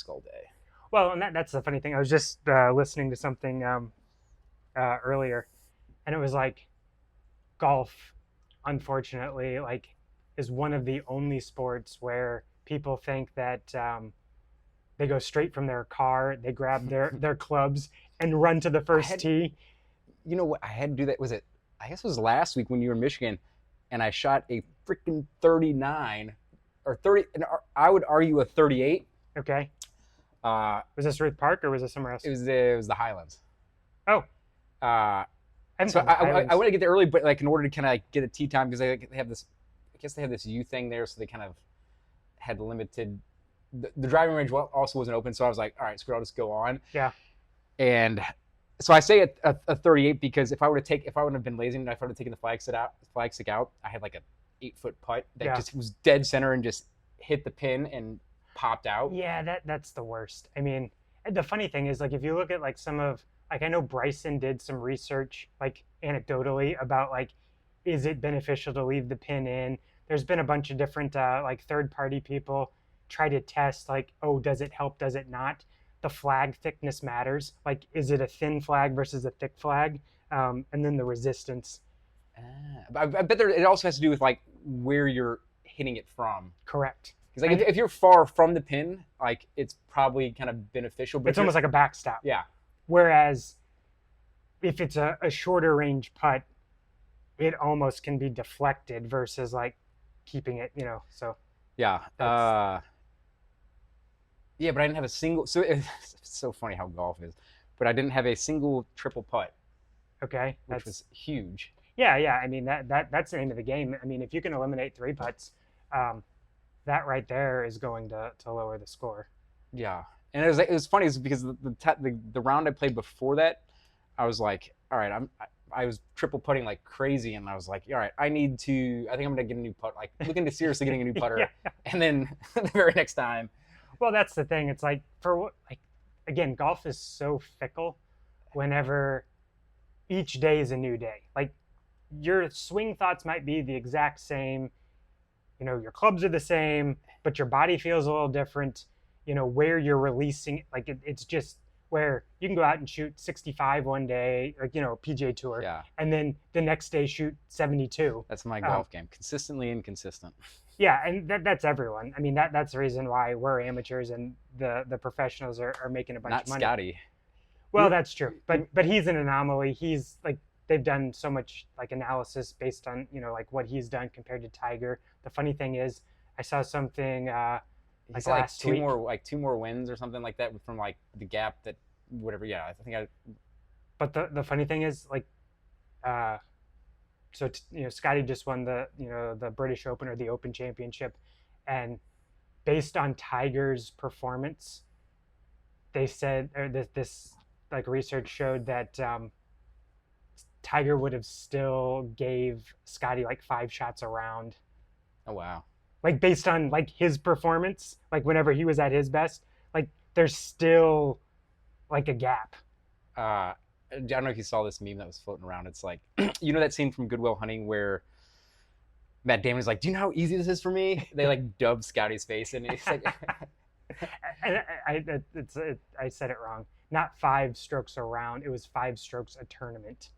desk all day. Well, and that's the funny thing. I was just listening to something earlier, and it was like golf, unfortunately, like is one of the only sports where people think that they go straight from their car, they grab their clubs and run to the I first had, tee. you know what? I had to do that. Was it? I guess it was last week when you were in Michigan, and I shot a freaking 39 or 30. And I would argue a 38. Okay, Uh, was this Ruth Park or was this somewhere else? it was the Highlands. Oh, Uh, I haven't so been to the I Highlands. want to get there early, but like in order to kind of like get a tee time because they have this. I guess they have this U thing there, so they kind of had limited. The driving range also wasn't open, so I was like, all right, screw it, I'll just go on. Yeah, And so I say a 38 because if I wouldn't have been lazy and if I would have taken the flag stick out, I had like a 8-foot putt that yeah, just was dead center and just hit the pin and popped out. yeah. That's the worst. I mean, the funny thing is, like, if you look at like some of, like, I know Bryson did some research, like anecdotally, about like, is it beneficial to leave the pin in? There's been a bunch of different like third party people try to test, like, oh, does it help? Does it not? The flag thickness matters. Like, is it a thin flag versus a thick flag? And then the resistance. I bet it also has to do with like where you're hitting it from. Correct. Because like if you're far from the pin, like it's probably kind of beneficial. But It's almost like a backstop. yeah. Whereas if it's a shorter range putt, it almost can be deflected versus like keeping it, So Yeah. that's Yeah, but I didn't have a single. So it's so funny how golf is, but I didn't have a single triple putt, okay. which was huge. Yeah. I mean that's the name of the game. I mean, if you can eliminate three putts, um, that right there is going to lower the score. Yeah, and it was funny because the round I played before that, I was like, all right, I was triple putting like crazy, and I was like, all right, I think I'm gonna get a new putt, like looking to seriously getting a new putter, Yeah. and then the very next time, Well, that's the thing. It's like like again, golf is so fickle. Whenever each day is a new day. Like your swing thoughts might be the exact same. Your clubs are the same, but your body feels a little different. Where you're releasing, like it's just where you can go out and shoot 65 one day, like PGA Tour, yeah, and then the next day shoot 72. that's my Um, golf game, consistently inconsistent. yeah, and that's everyone. I mean, that's the reason why we're amateurs and the professionals are making a bunch Not of money. Scotty. Well, that's true, but he's an anomaly. He's like they've done so much like analysis based on like what he's done compared to Tiger. The funny thing is, I saw something like He's like last week. two more wins or something like that from like the gap that whatever. Yeah, I think I. But the funny thing is, like, uh, so Scotty just won the British Open or the Open Championship, and based on Tiger's performance, they said, or this like research showed that Tiger would have still gave Scotty like 5 shots around, Oh wow. like based on like his performance, like whenever he was at his best, like there's still like a gap. I don't know if you saw this meme that was floating around. It's like, you know that scene from Good Will Hunting where Matt Damon's like, "Do you know how easy this is for me?" They like dub Scotty's face, and he's like, I said it wrong. Not 5 strokes around. It was 5 strokes a tournament.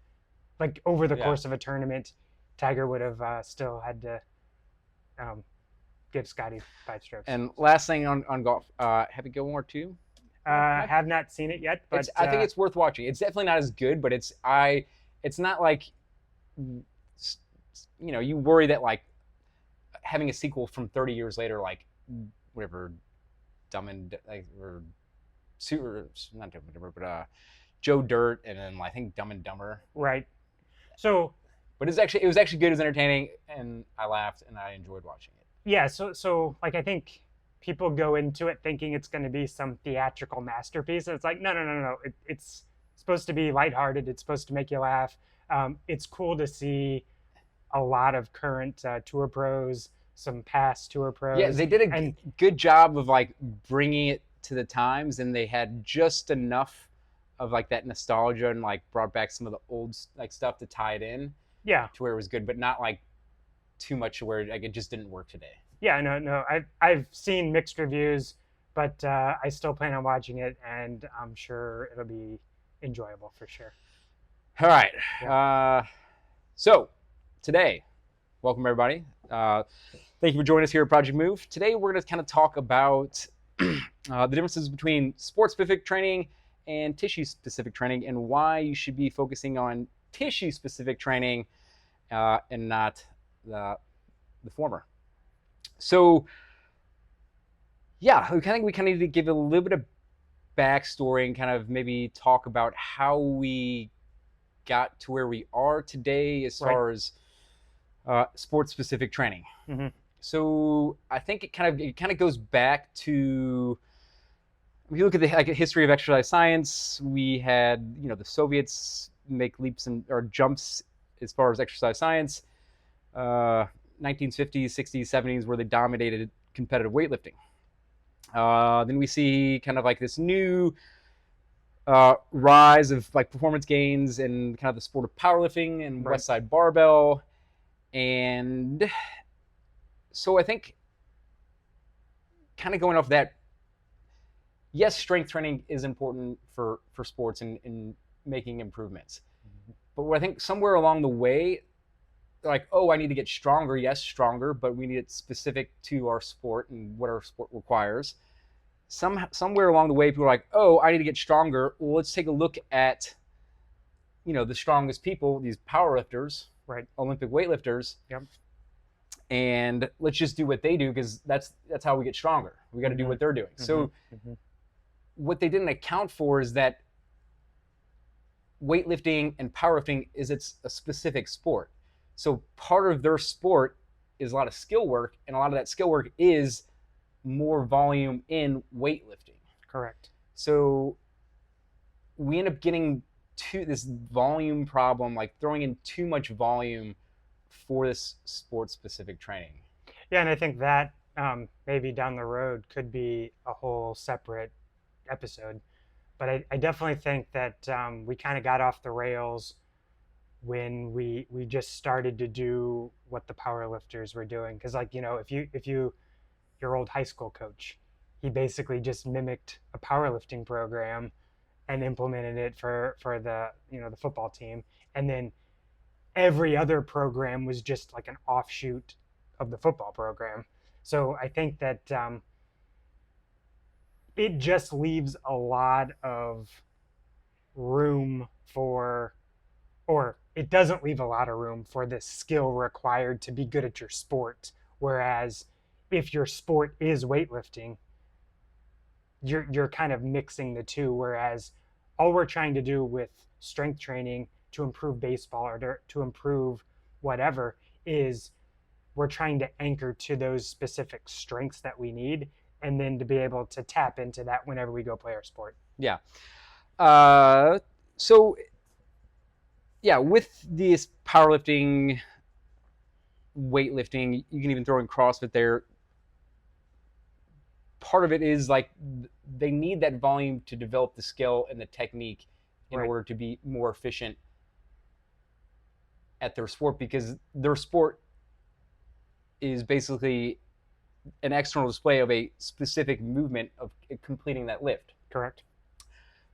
Like over the Yeah. course of a tournament, Tiger would have still had to um, give Scotty 5 strokes. And last thing on golf, Happy Gilmore 2. Have not seen it yet, but I think it's worth watching. It's definitely not as good, but it's not like, you worry that like having a sequel from 30 years later, like whatever, Dumb and like or super not Dumb and Dumber, but Joe Dirt, and then I think Dumb and Dumber. right. So But it was actually good, it was entertaining, and I laughed and I enjoyed watching it. yeah, so like I think people go into it thinking it's going to be some theatrical masterpiece, and it's like no. It's supposed to be lighthearted. It's supposed to make you laugh. It's cool to see a lot of current tour pros, some past tour pros. Yeah, they did a and good job of like bringing it to the times, and they had just enough of like that nostalgia and like brought back some of the old like stuff to tie it in yeah, to where it was good, but not like too much where like it just didn't work today. yeah, no. I've seen mixed reviews. but I still plan on watching it, and I'm sure it'll be enjoyable for sure. All right. Yeah. So today, welcome everybody. Thank you for joining us here at Project Move. Today we're going to kind of talk about the differences between sport-specific training and tissue-specific training, and why you should be focusing on tissue-specific training and not the former. So, yeah, we kind of need to give a little bit of backstory and kind of maybe talk about how we got to where we are today as Right. far as sport-specific training. Mm-hmm. So I think it kind of goes back to, if you look at the history of exercise science, we had the Soviets make leaps or jumps as far as exercise science. 1950s, 60s, 70s, where they dominated competitive weightlifting. Then we see kind of like this new rise of like performance gains and kind of the sport of powerlifting and Right. West Side Barbell. And so I think kind of going off that, yes, strength training is important for sports and in making improvements. Mm-hmm. But I think somewhere along the way, like, oh, I need to get stronger. Yes, stronger, but we need it specific to our sport and what our sport requires. Somewhere along the way, people are like, oh, I need to get stronger. Well, let's take a look at, the strongest people, these powerlifters, Right. Olympic weightlifters. Yep. And let's just do what they do, because that's how we get stronger. We got to do what they're doing. Mm-hmm. So Mm-hmm. what they didn't account for is that weightlifting and powerlifting is a specific sport. So part of their sport is a lot of skill work, and a lot of that skill work is more volume in weightlifting. Correct. So we end up getting to this volume problem, like throwing in too much volume for this sport-specific training. Yeah, and I think that maybe down the road could be a whole separate episode. But I definitely think that we kind of got off the rails when we just started to do what the powerlifters were doing. Because if your old high school coach, he basically just mimicked a powerlifting program and implemented it for the the football team, and then every other program was just like an offshoot of the football program. So I think that it just leaves a lot of room for, or it doesn't leave a lot of room for the skill required to be good at your sport. Whereas if your sport is weightlifting, you're kind of mixing the two. Whereas all we're trying to do with strength training to improve baseball or to improve whatever is we're trying to anchor to those specific strengths that we need, and then to be able to tap into that whenever we go play our sport. Yeah. So, yeah, with this powerlifting, weightlifting, you can even throw in CrossFit there. Part of it is like they need that volume to develop the skill and the technique in Right. order to be more efficient at their sport, because their sport is basically an external display of a specific movement of completing that lift. Correct.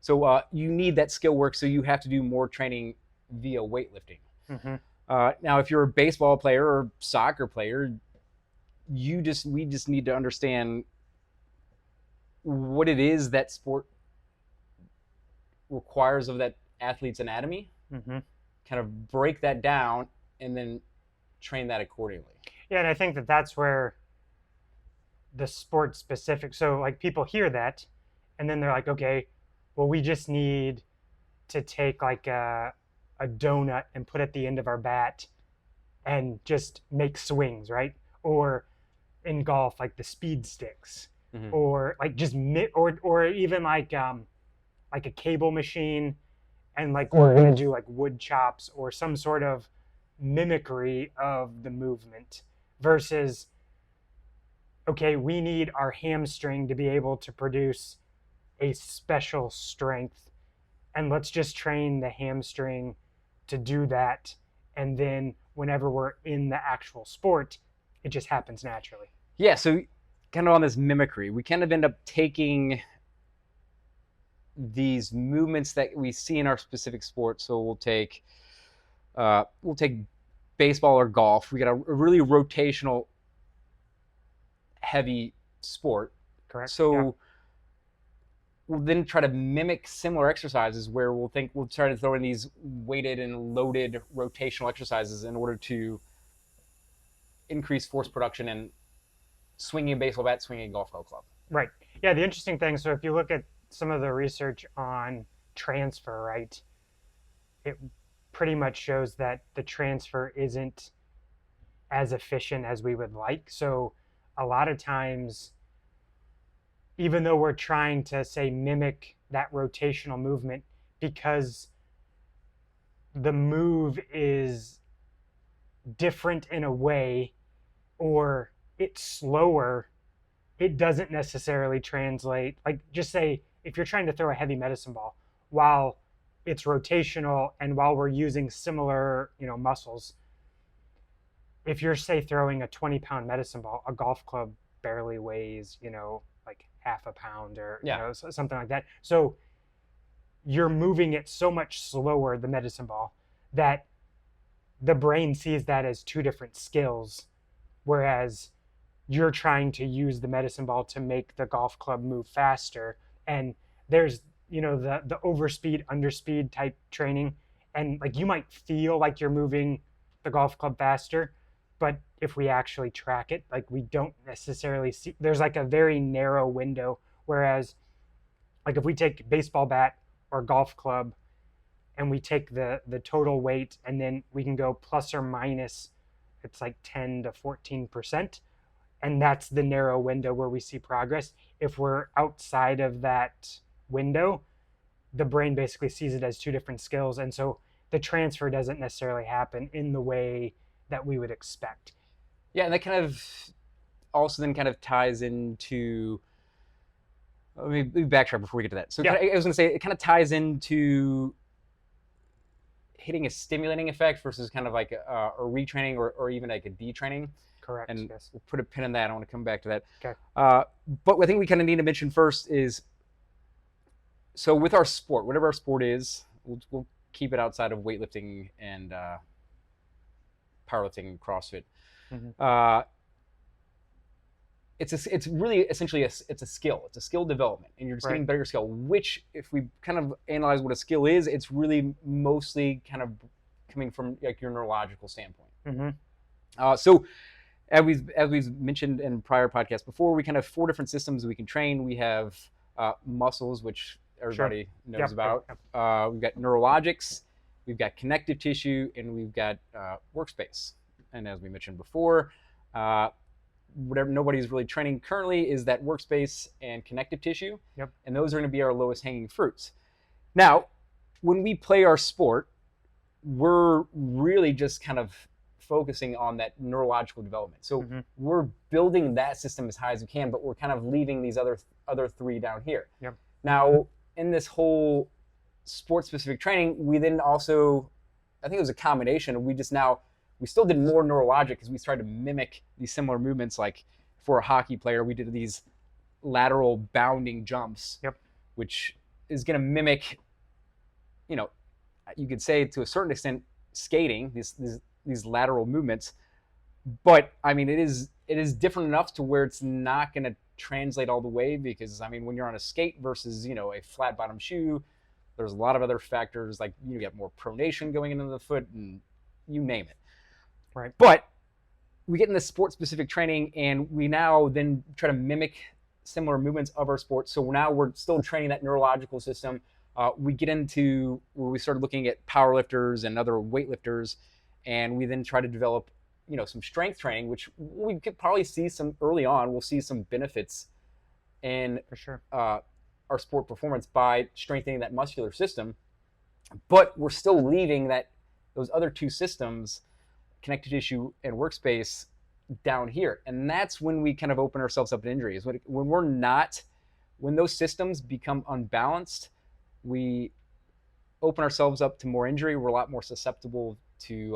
So you need that skill work, so you have to do more training via weightlifting. Mm-hmm. Now, if you're a baseball player or soccer player, we just need to understand what it is that sport requires of that athlete's anatomy, Mm-hmm. kind of break that down, and then train that accordingly. Yeah, and I think that that's where the sport specific. So like people hear that, and then they're like, okay, well we just need to take like a donut and put at the end of our bat and just make swings, right? Or in golf, like the speed sticks, Mm-hmm. or like just or even like a cable machine, and like we're gonna do like wood chops or some sort of mimicry of the movement versus, okay, we need our hamstring to be able to produce a special strength, and let's just train the hamstring to do that, and then whenever we're in the actual sport, it just happens naturally. Yeah, so kind of on this mimicry, we kind of end up taking these movements that we see in our specific sport. So we'll take baseball or golf. We got a really rotational heavy sport. Correct. So we'll then try to mimic similar exercises where we'll try to throw in these weighted and loaded rotational exercises in order to increase force production and swinging a baseball bat, swinging a golf club. Right. Yeah. The interesting thing. So if you look at some of the research on transfer, right, it pretty much shows that the transfer isn't as efficient as we would like. So a lot of times, even though we're trying to say mimic that rotational movement, because the move is different in a way, or it's slower, it doesn't necessarily translate. Like, just say if you're trying to throw a heavy medicine ball, while it's rotational and while we're using similar, muscles, if you're, say, throwing a 20-pound medicine ball, a golf club barely weighs, like half a pound or something like that. So you're moving it so much slower, the medicine ball, that the brain sees that as two different skills, whereas you're trying to use the medicine ball to make the golf club move faster. And there's, the overspeed, underspeed type training. And like, you might feel like you're moving the golf club faster, but if we actually track it, like, we don't necessarily see, there's like a very narrow window. Whereas like if we take baseball bat or golf club and we take the total weight, and then we can go plus or minus, it's like 10 to 14%. And that's the narrow window where we see progress. If we're outside of that window, the brain basically sees it as two different skills. And so the transfer doesn't necessarily happen in the way that we would expect. Yeah, and that kind of also then kind of ties into, let me backtrack before we get to that. So I was going to say, it kind of ties into hitting a stimulating effect versus kind of like a retraining or even like a detraining. Correct. And yes. we'll put a pin in that. I want to come back to that. Okay. But I think we kind of need to mention first is, so with our sport, whatever our sport is, we'll keep it outside of weightlifting and powerlifting and CrossFit. Mm-hmm. It's really essentially it's a skill. It's a skill development, and you're just getting better skill. Which, if we kind of analyze what a skill is, it's really mostly kind of coming from like your neurological standpoint. Mm-hmm. So, as we've mentioned in prior podcasts before, we kind of have 4 different systems we can train. We have muscles, which everybody knows about. We've got neurologics, we've got connective tissue, and we've got workspace. And as we mentioned before, whatever nobody's really training currently is that workspace and connective tissue. And those are going to be our lowest hanging fruits. Now, when we play our sport, we're really just kind of focusing on that neurological development. So we're building that system as high as we can, but we're kind of leaving these other 3 down here. Now, in this whole sport-specific training, we then also, I think it was a combination. We still did more neurologic because we started to mimic these similar movements. Like for a hockey player, we did these lateral bounding jumps, which is going to mimic, you could say to a certain extent, skating, these lateral movements. But I mean, it is different enough to where it's not going to translate all the way, because I mean, when you're on a skate versus a flat bottom shoe, there's a lot of other factors, like you get more pronation going into the foot and you name it. But we get in this sport specific training, and we now then try to mimic similar movements of our sport. So now we're still training that neurological system. We get into where we started looking at powerlifters and other weightlifters, and we then try to develop some strength training, which we could probably see some early on. We'll see some benefits in for sure our sport performance by strengthening that muscular system, but we're still leaving those other 2 systems, connective tissue and workspace, down here. And that's when we kind of open ourselves up to injuries. When those systems become unbalanced, we open ourselves up to more injury. We're a lot more susceptible to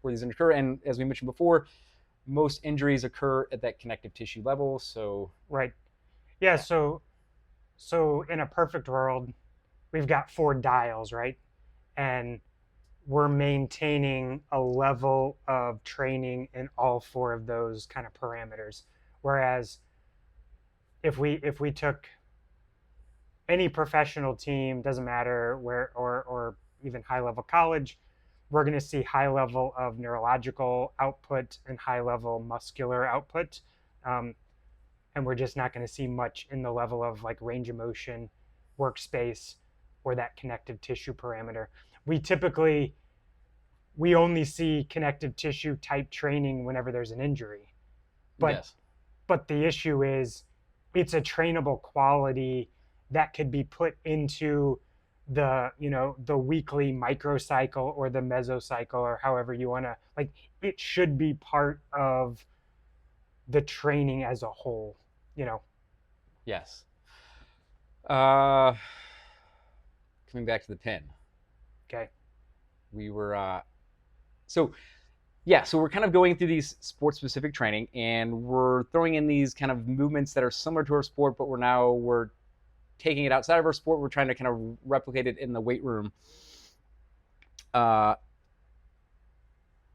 where these occur. And as we mentioned before, most injuries occur at that connective tissue level. So Right. Yeah. yeah, So in a perfect world, we've got four dials, right? And we're maintaining a level of training in all four of those kind of parameters. Whereas if we took any professional team, doesn't matter where, or even high level college, we're going to see high level of neurological output and high level muscular output. Um, and we're just not going to see much in the level of like range of motion, workspace, or that connective tissue parameter. We typically we only see connective tissue type training whenever there's an injury. But yes, but the issue is it's a trainable quality that could be put into the weekly microcycle or the mesocycle or however you want to, like, it should be part of the training as a whole, you know. yes. Uh, coming back to the pin, Okay. we were so yeah, so we're kind of going through these sport specific training, and we're throwing in these kind of movements that are similar to our sport, but we're taking it outside of our sport. We're trying to kind of replicate it in the weight room. Uh,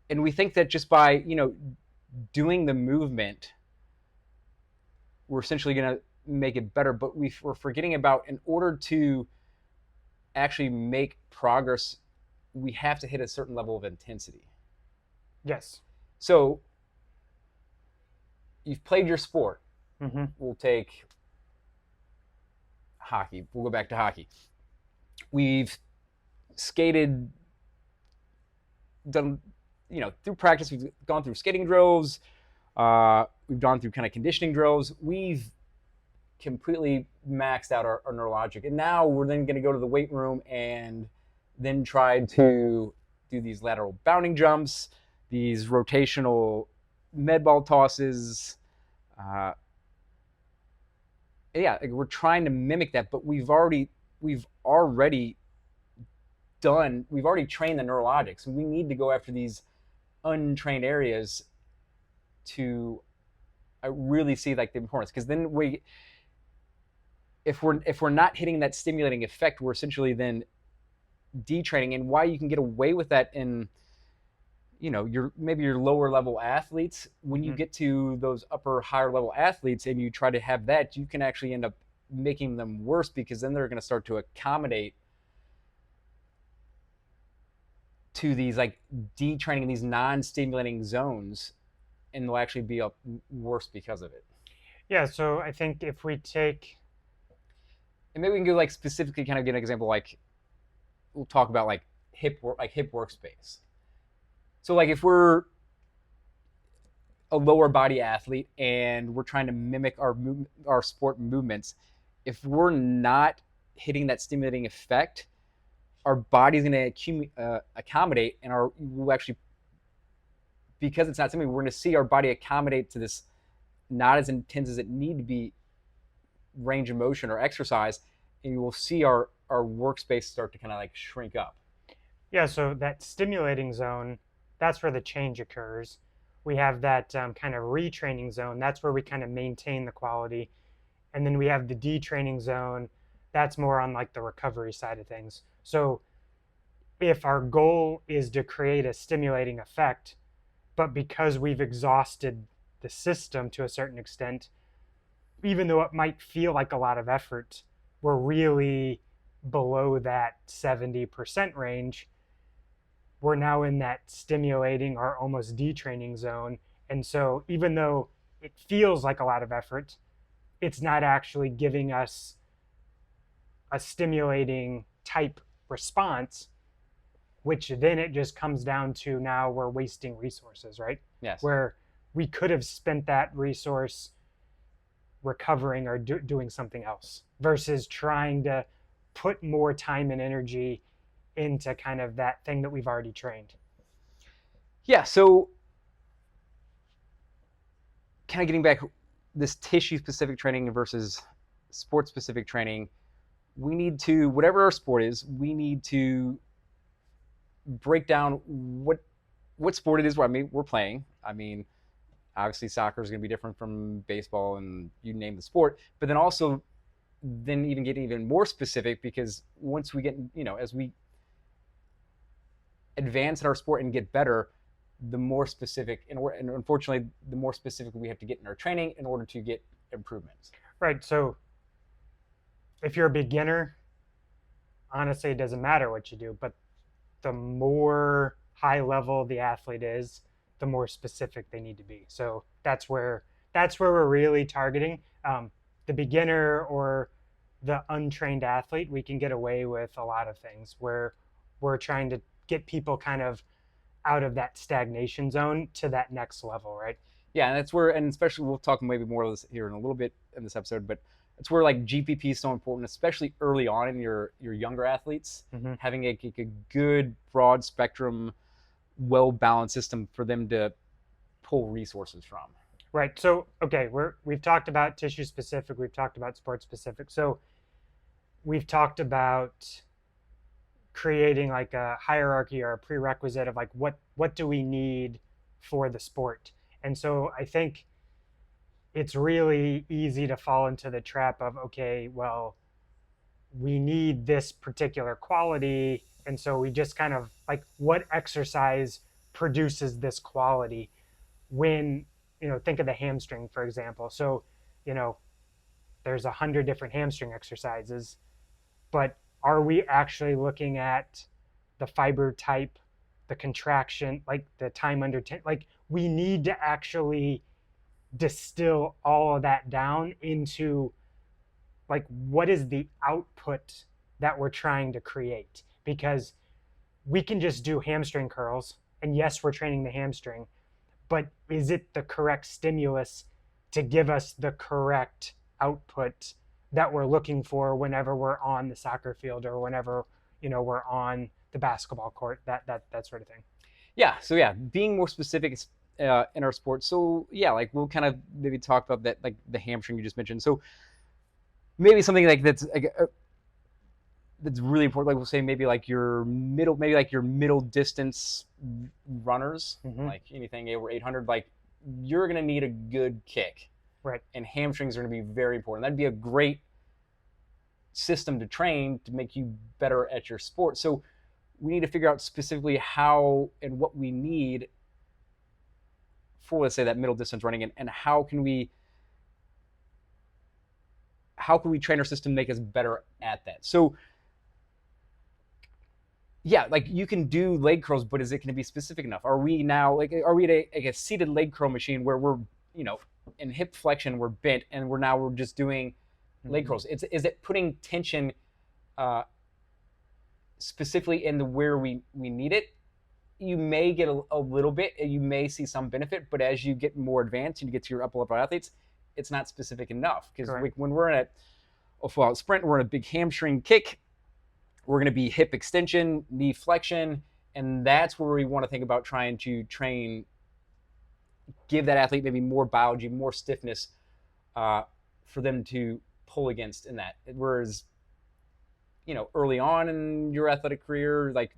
and we think that just by doing the movement, we're essentially going to make it better. But we're forgetting about, in order to actually make progress, we have to hit a certain level of intensity. Yes. So you've played your sport. Mm-hmm. We'll take hockey. We'll go back to hockey. We've skated, done, through practice. We've gone through skating drills. We've gone through kind of conditioning drills. We've completely maxed out our neurologic. And now we're then going to go to the weight room and then try to do these lateral bounding jumps, these rotational med ball tosses. Yeah, like we're trying to mimic that, but we've already trained the neurologics. So we need to go after these untrained areas to really see like the importance, because then if we're not hitting that stimulating effect, we're essentially then detraining. And why you can get away with that in your lower level athletes, when you Mm-hmm. get to those upper higher level athletes and you try to have that, you can actually end up making them worse, because then they're going to start to accommodate to these like detraining, these non-stimulating zones, and they'll actually be up worse because of it. Yeah, so I think if we take And maybe we can go like specifically kind of get an example, like we'll talk about like hip workspace. So like if we're a lower body athlete and we're trying to mimic our sport movements, if we're not hitting that stimulating effect, our body's going to accommodate, and we'll actually, because it's not stimulating, we're going to see our body accommodate to this not as intense as it need to be range of motion or exercise, and you will see our workspace start to kind of like shrink up. Yeah, so that stimulating zone, that's where the change occurs. We have that kind of retraining zone. That's where we kind of maintain the quality. And then we have the detraining zone. That's more on like the recovery side of things. So if our goal is to create a stimulating effect, but because we've exhausted the system to a certain extent, even though it might feel like a lot of effort, we're really below that 70% range. We're now in that stimulating or almost detraining zone. And so even though it feels like a lot of effort, it's not actually giving us a stimulating type response, which then it just comes down to now we're wasting resources, right? Yes. Where we could have spent that resource recovering or doing something else versus trying to put more time and energy into kind of that thing that we've already trained. Yeah. So kind of getting back, this tissue specific training versus sport specific training, we need to, whatever our sport is, we need to break down what sport it is. I mean, we're playing. I mean, Obviously, soccer is going to be different from baseball, and you name the sport. But then also, then even get even more specific, because once we get, as we advance in our sport and get better, the more specific, and unfortunately, the more specific we have to get in our training in order to get improvements. Right. So if you're a beginner, honestly, it doesn't matter what you do, but the more high level the athlete is, the more specific they need to be. So that's where we're really targeting the beginner or the untrained athlete. We can get away with a lot of things where we're trying to get people kind of out of that stagnation zone to that next level, right? Yeah, and that's where, and especially we'll talk maybe more of this here in a little bit in this episode, but it's where like GPP is so important, especially early on in your younger athletes, Mm-hmm. having a good broad spectrum, well balanced system for them to pull resources from. Right. So okay, we've talked about tissue specific, we've talked about sport specific. So we've talked about creating like a hierarchy or a prerequisite of like what do we need for the sport. And so I think it's really easy to fall into the trap of, okay, well, we need this particular quality, and so we just kind of like, what exercise produces this quality? When, think of the hamstring, for example. So, you know there's 100 different hamstring exercises, but are we actually looking at the fiber type, the contraction, like the time under 10? Like, we need to actually distill all of that down into like, what is the output that we're trying to create? Because we can just do hamstring curls, and yes, we're training the hamstring, but is it the correct stimulus to give us the correct output that we're looking for whenever we're on the soccer field or whenever we're on the basketball court, that sort of thing? Yeah, so yeah, being more specific in our sport. So yeah, like we'll kind of maybe talk about that, like the hamstring you just mentioned. So maybe something like that's really important. Like we'll say maybe like your middle distance runners, Mm-hmm. like anything over 800. Like you're gonna need a good kick, Right. and hamstrings are gonna be very important. That'd be a great system to train to make you better at your sport. So we need to figure out specifically how and what we need for, let's say, that middle distance running, and how can we train our system to make us better at that. So yeah, like you can do leg curls, but is it going to be specific enough? Are we at a seated leg curl machine where we're, in hip flexion, we're bent, and we're just doing leg Mm-hmm. curls? Is it putting tension specifically in the where we need it? You may get a little bit, you may see some benefit, but as you get more advanced and you get to your upper level athletes, it's not specific enough. Because when we're in a full out sprint, we're in a big hamstring kick, we're going to be hip extension, knee flexion, and that's where we want to think about trying to give that athlete maybe more biology, more stiffness, for them to pull against in that. Whereas, early on in your athletic career, like,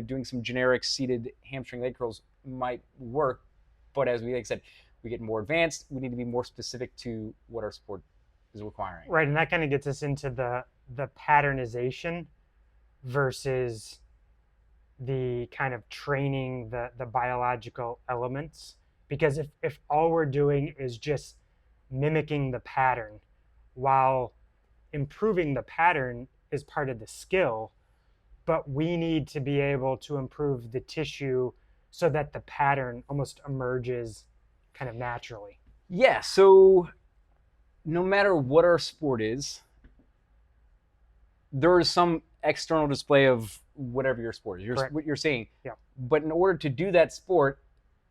doing some generic seated hamstring leg curls might work, but as like I said, we get more advanced, we need to be more specific to what our sport is requiring. Right, and that kind of gets us into the patternization versus the kind of training the biological elements. Because if all we're doing is just mimicking the pattern, while improving the pattern is part of the skill, but we need to be able to improve the tissue so that the pattern almost emerges kind of naturally. Yeah, so no matter what our sport is, there is some external display of whatever your sport is, what you're saying. Yeah. But in order to do that sport,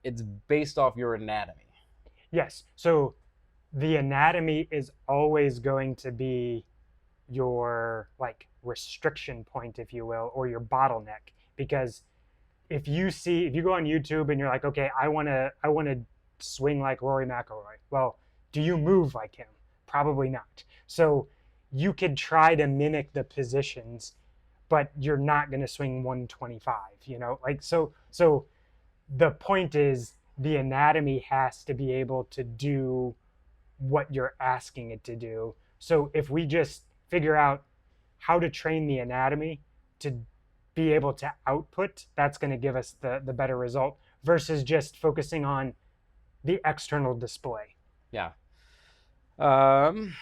it's based off your anatomy. Yes. So the anatomy is always going to be your like restriction point, if you will, or your bottleneck. Because if you go on YouTube and you're like, okay, I wanna swing like Rory McIlroy. Well, do you move like him? Probably not. So you could try to mimic the positions, but you're not going to swing 125, like so the point is the anatomy has to be able to do what you're asking it to do. So if we just figure out how to train the anatomy to be able to output, that's going to give us the better result versus just focusing on the external display. Yeah. Um,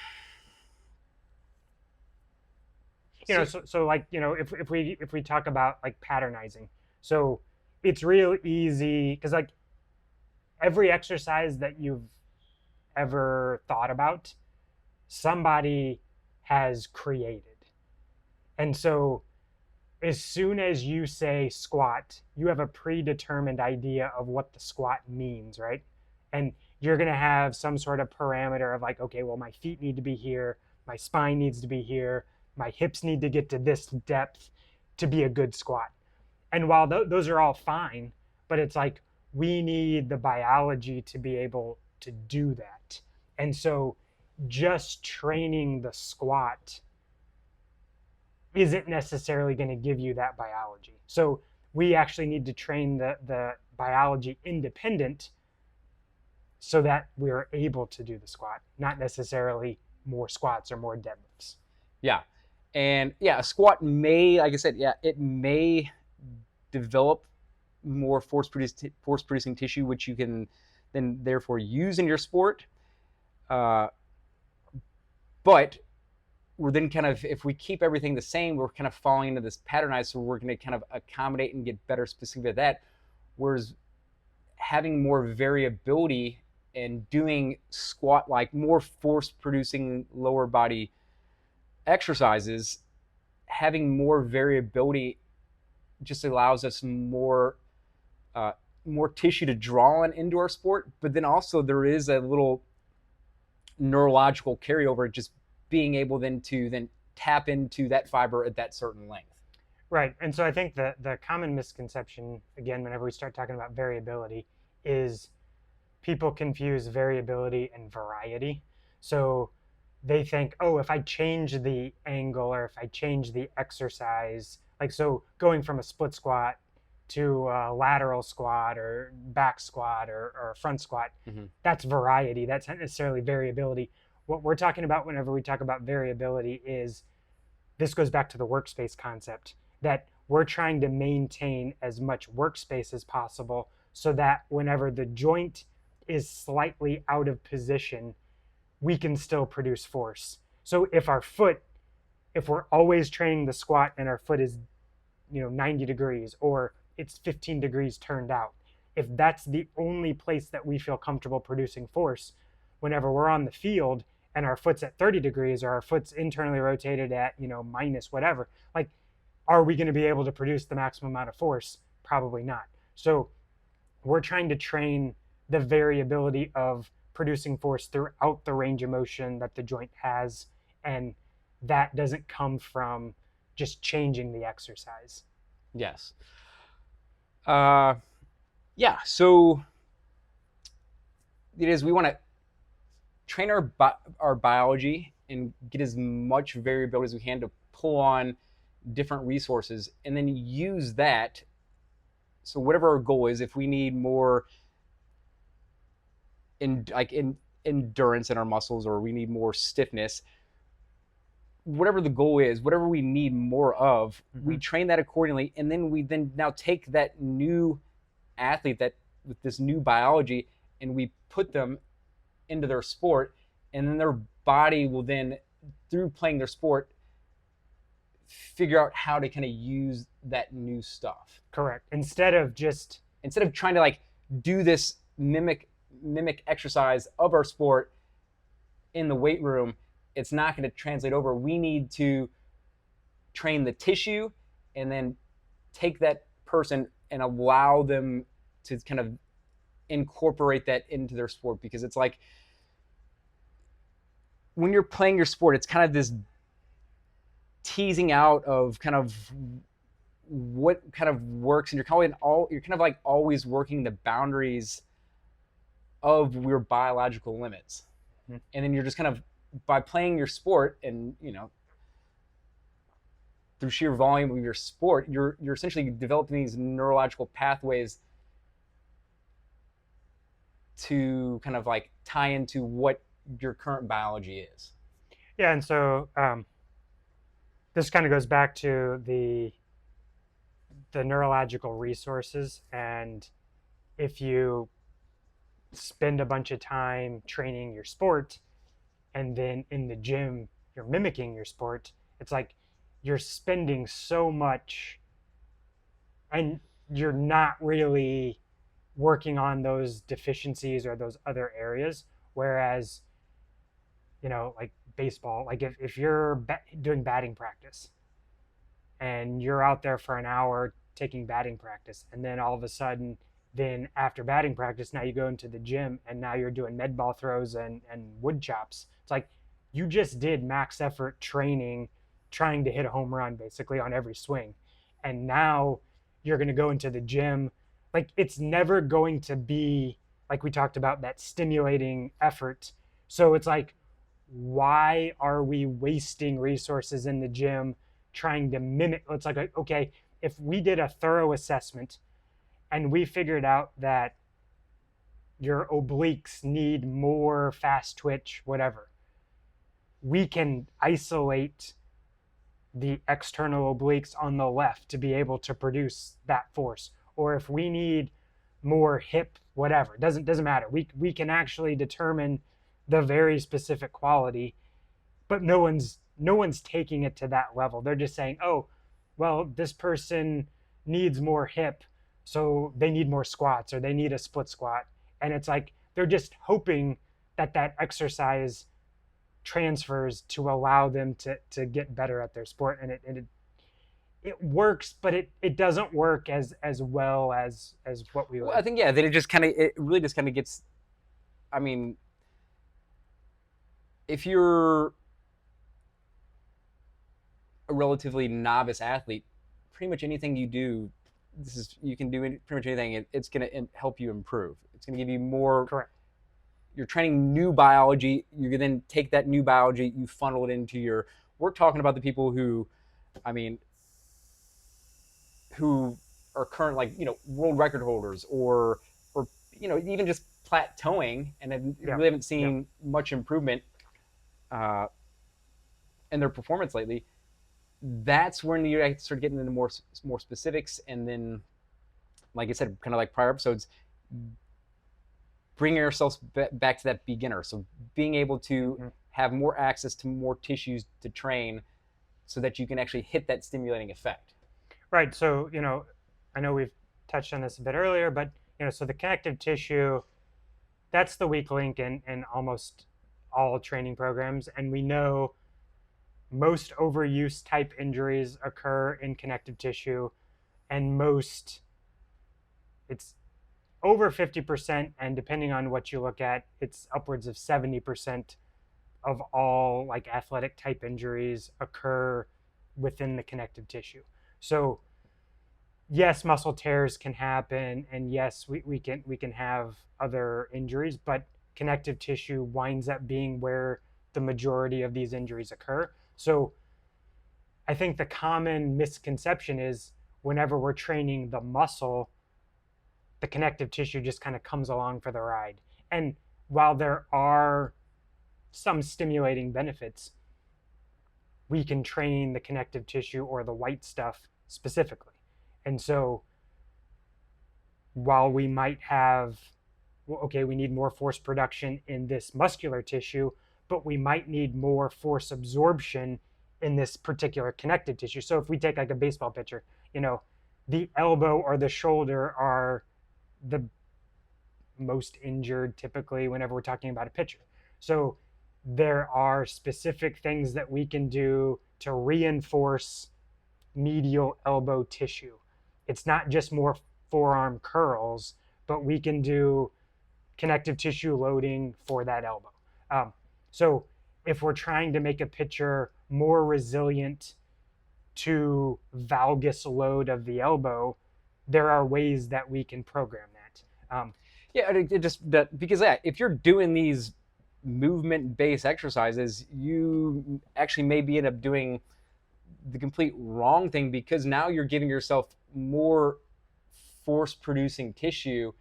So like, if we talk about like patternizing, so it's real easy because like every exercise that you've ever thought about, somebody has created. And so as soon as you say squat, you have a predetermined idea of what the squat means, right? And you're going to have some sort of parameter of like, okay, well, my feet need to be here, my spine needs to be here, my hips need to get to this depth to be a good squat. And while those are all fine, but it's like we need the biology to be able to do that. And so just training the squat isn't necessarily going to give you that biology. So we actually need to train the biology independent so that we're able to do the squat, not necessarily more squats or more deadlifts. yeah. And yeah, a squat may, like I said, yeah, it may develop more force producing tissue, which you can then therefore use in your sport. But we're then kind of, if we keep everything the same, we're kind of falling into this patternized, so we're going to kind of accommodate and get better specific at that. Whereas having more variability and doing squat like more force producing lower body exercises, having more variability just allows us more tissue to draw on into our sport. But then also there is a little neurological carryover, just being able then to then tap into that fiber at that certain length. Right. And so I think the common misconception, again, whenever we start talking about variability, is people confuse variability and variety. So they think, oh, if I change the angle or if I change the exercise, like so going from a split squat to a lateral squat or back squat or front squat, that's variety. That's not necessarily variability. What we're talking about whenever we talk about variability is this goes back to the workspace concept that we're trying to maintain as much workspace as possible so that whenever the joint is slightly out of position, we can still produce force. So if we're always training the squat and our foot is 90 degrees or it's 15 degrees turned out, if that's the only place that we feel comfortable producing force, whenever we're on the field and our foot's at 30 degrees or our foot's internally rotated at minus whatever, like, are we going to be able to produce the maximum amount of force? Probably not. So we're trying to train the variability of producing force throughout the range of motion that the joint has, and that doesn't come from just changing the exercise. Yes. Yeah. So it is. We want to train our biology and get as much variability as we can to pull on different resources, and then use that. So whatever our goal is, if we need more endurance in our muscles, or we need more stiffness, whatever the goal is, whatever we need more of, we train that accordingly, and then we now take that new athlete that with this new biology and we put them into their sport, and then their body will then, through playing their sport, figure out how to kind of use that new stuff. Correct. Instead of trying to like do this mimic exercise of our sport in the weight room, it's not going to translate over. We need to train the tissue and then take that person and allow them to kind of incorporate that into their sport, because it's like when you're playing your sport, it's kind of this teasing out of kind of what kind of works, and you're kind of like always working the boundaries of your biological limits. And then you're just kind of, by playing your sport and through sheer volume of your sport, you're essentially developing these neurological pathways to kind of like tie into what your current biology is. Yeah, and so this kind of goes back to the neurological resources, and if you spend a bunch of time training your sport and then in the gym you're mimicking your sport, it's like you're spending so much and you're not really working on those deficiencies or those other areas. Whereas, like baseball, like if you're doing batting practice and you're out there for an hour taking batting practice, and then all of a sudden, then after batting practice, now you go into the gym and now you're doing med ball throws and wood chops. It's like you just did max effort training, trying to hit a home run basically on every swing. And now you're going to go into the gym. Like it's never going to be like we talked about that stimulating effort. So it's like, why are we wasting resources in the gym trying to mimic? It's like, okay, if we did a thorough assessment and we figured out that your obliques need more fast twitch, whatever, we can isolate the external obliques on the left to be able to produce that force. Or if we need more hip, whatever, doesn't matter. We can actually determine the very specific quality, but no one's taking it to that level. They're just saying, oh, well, this person needs more hip, so they need more squats or they need a split squat. And it's like they're just hoping that that exercise transfers to allow them to get better at their sport. And it works, but it doesn't work as well as what we Well, would. I think yeah, then it really just kind of gets. I mean, if you're a relatively novice athlete, pretty much anything you do, you can do pretty much anything. It's going to help you improve. It's going to give you more. Correct. You're training new biology. You can then take that new biology, you funnel it into your. We're talking about the people who, I mean, who are current world record holders or even just plateauing and Yeah. really haven't seen much improvement uh, in their performance lately. That's when you start getting into more specifics, and then, like I said, kind of like prior episodes, bringing ourselves back to that beginner. So being able to have more access to more tissues to train, so that you can actually hit that stimulating effect. Right. So, I know we've touched on this a bit earlier, but, so the connective tissue, that's the weak link in almost all training programs. And we know most overuse type injuries occur in connective tissue, and it's over 50%. And depending on what you look at, it's upwards of 70% of all like athletic type injuries occur within the connective tissue. So yes, muscle tears can happen, and yes, we can have other injuries, but connective tissue winds up being where the majority of these injuries occur. So I think the common misconception is whenever we're training the muscle, the connective tissue just kind of comes along for the ride. And while there are some stimulating benefits, we can train the connective tissue or the white stuff specifically. And so while we might have, okay, we need more force production in this muscular tissue, but we might need more force absorption in this particular connective tissue. So if we take like a baseball pitcher, the elbow or the shoulder are the most injured typically whenever we're talking about a pitcher. So there are specific things that we can do to reinforce medial elbow tissue. It's not just more forearm curls, but we can do connective tissue loading for that elbow. So if we're trying to make a pitcher more resilient to valgus load of the elbow, there are ways that we can program that. Yeah, it just because if you're doing these movement-based exercises, you actually maybe end up doing the complete wrong thing, because now you're giving yourself more force-producing tissue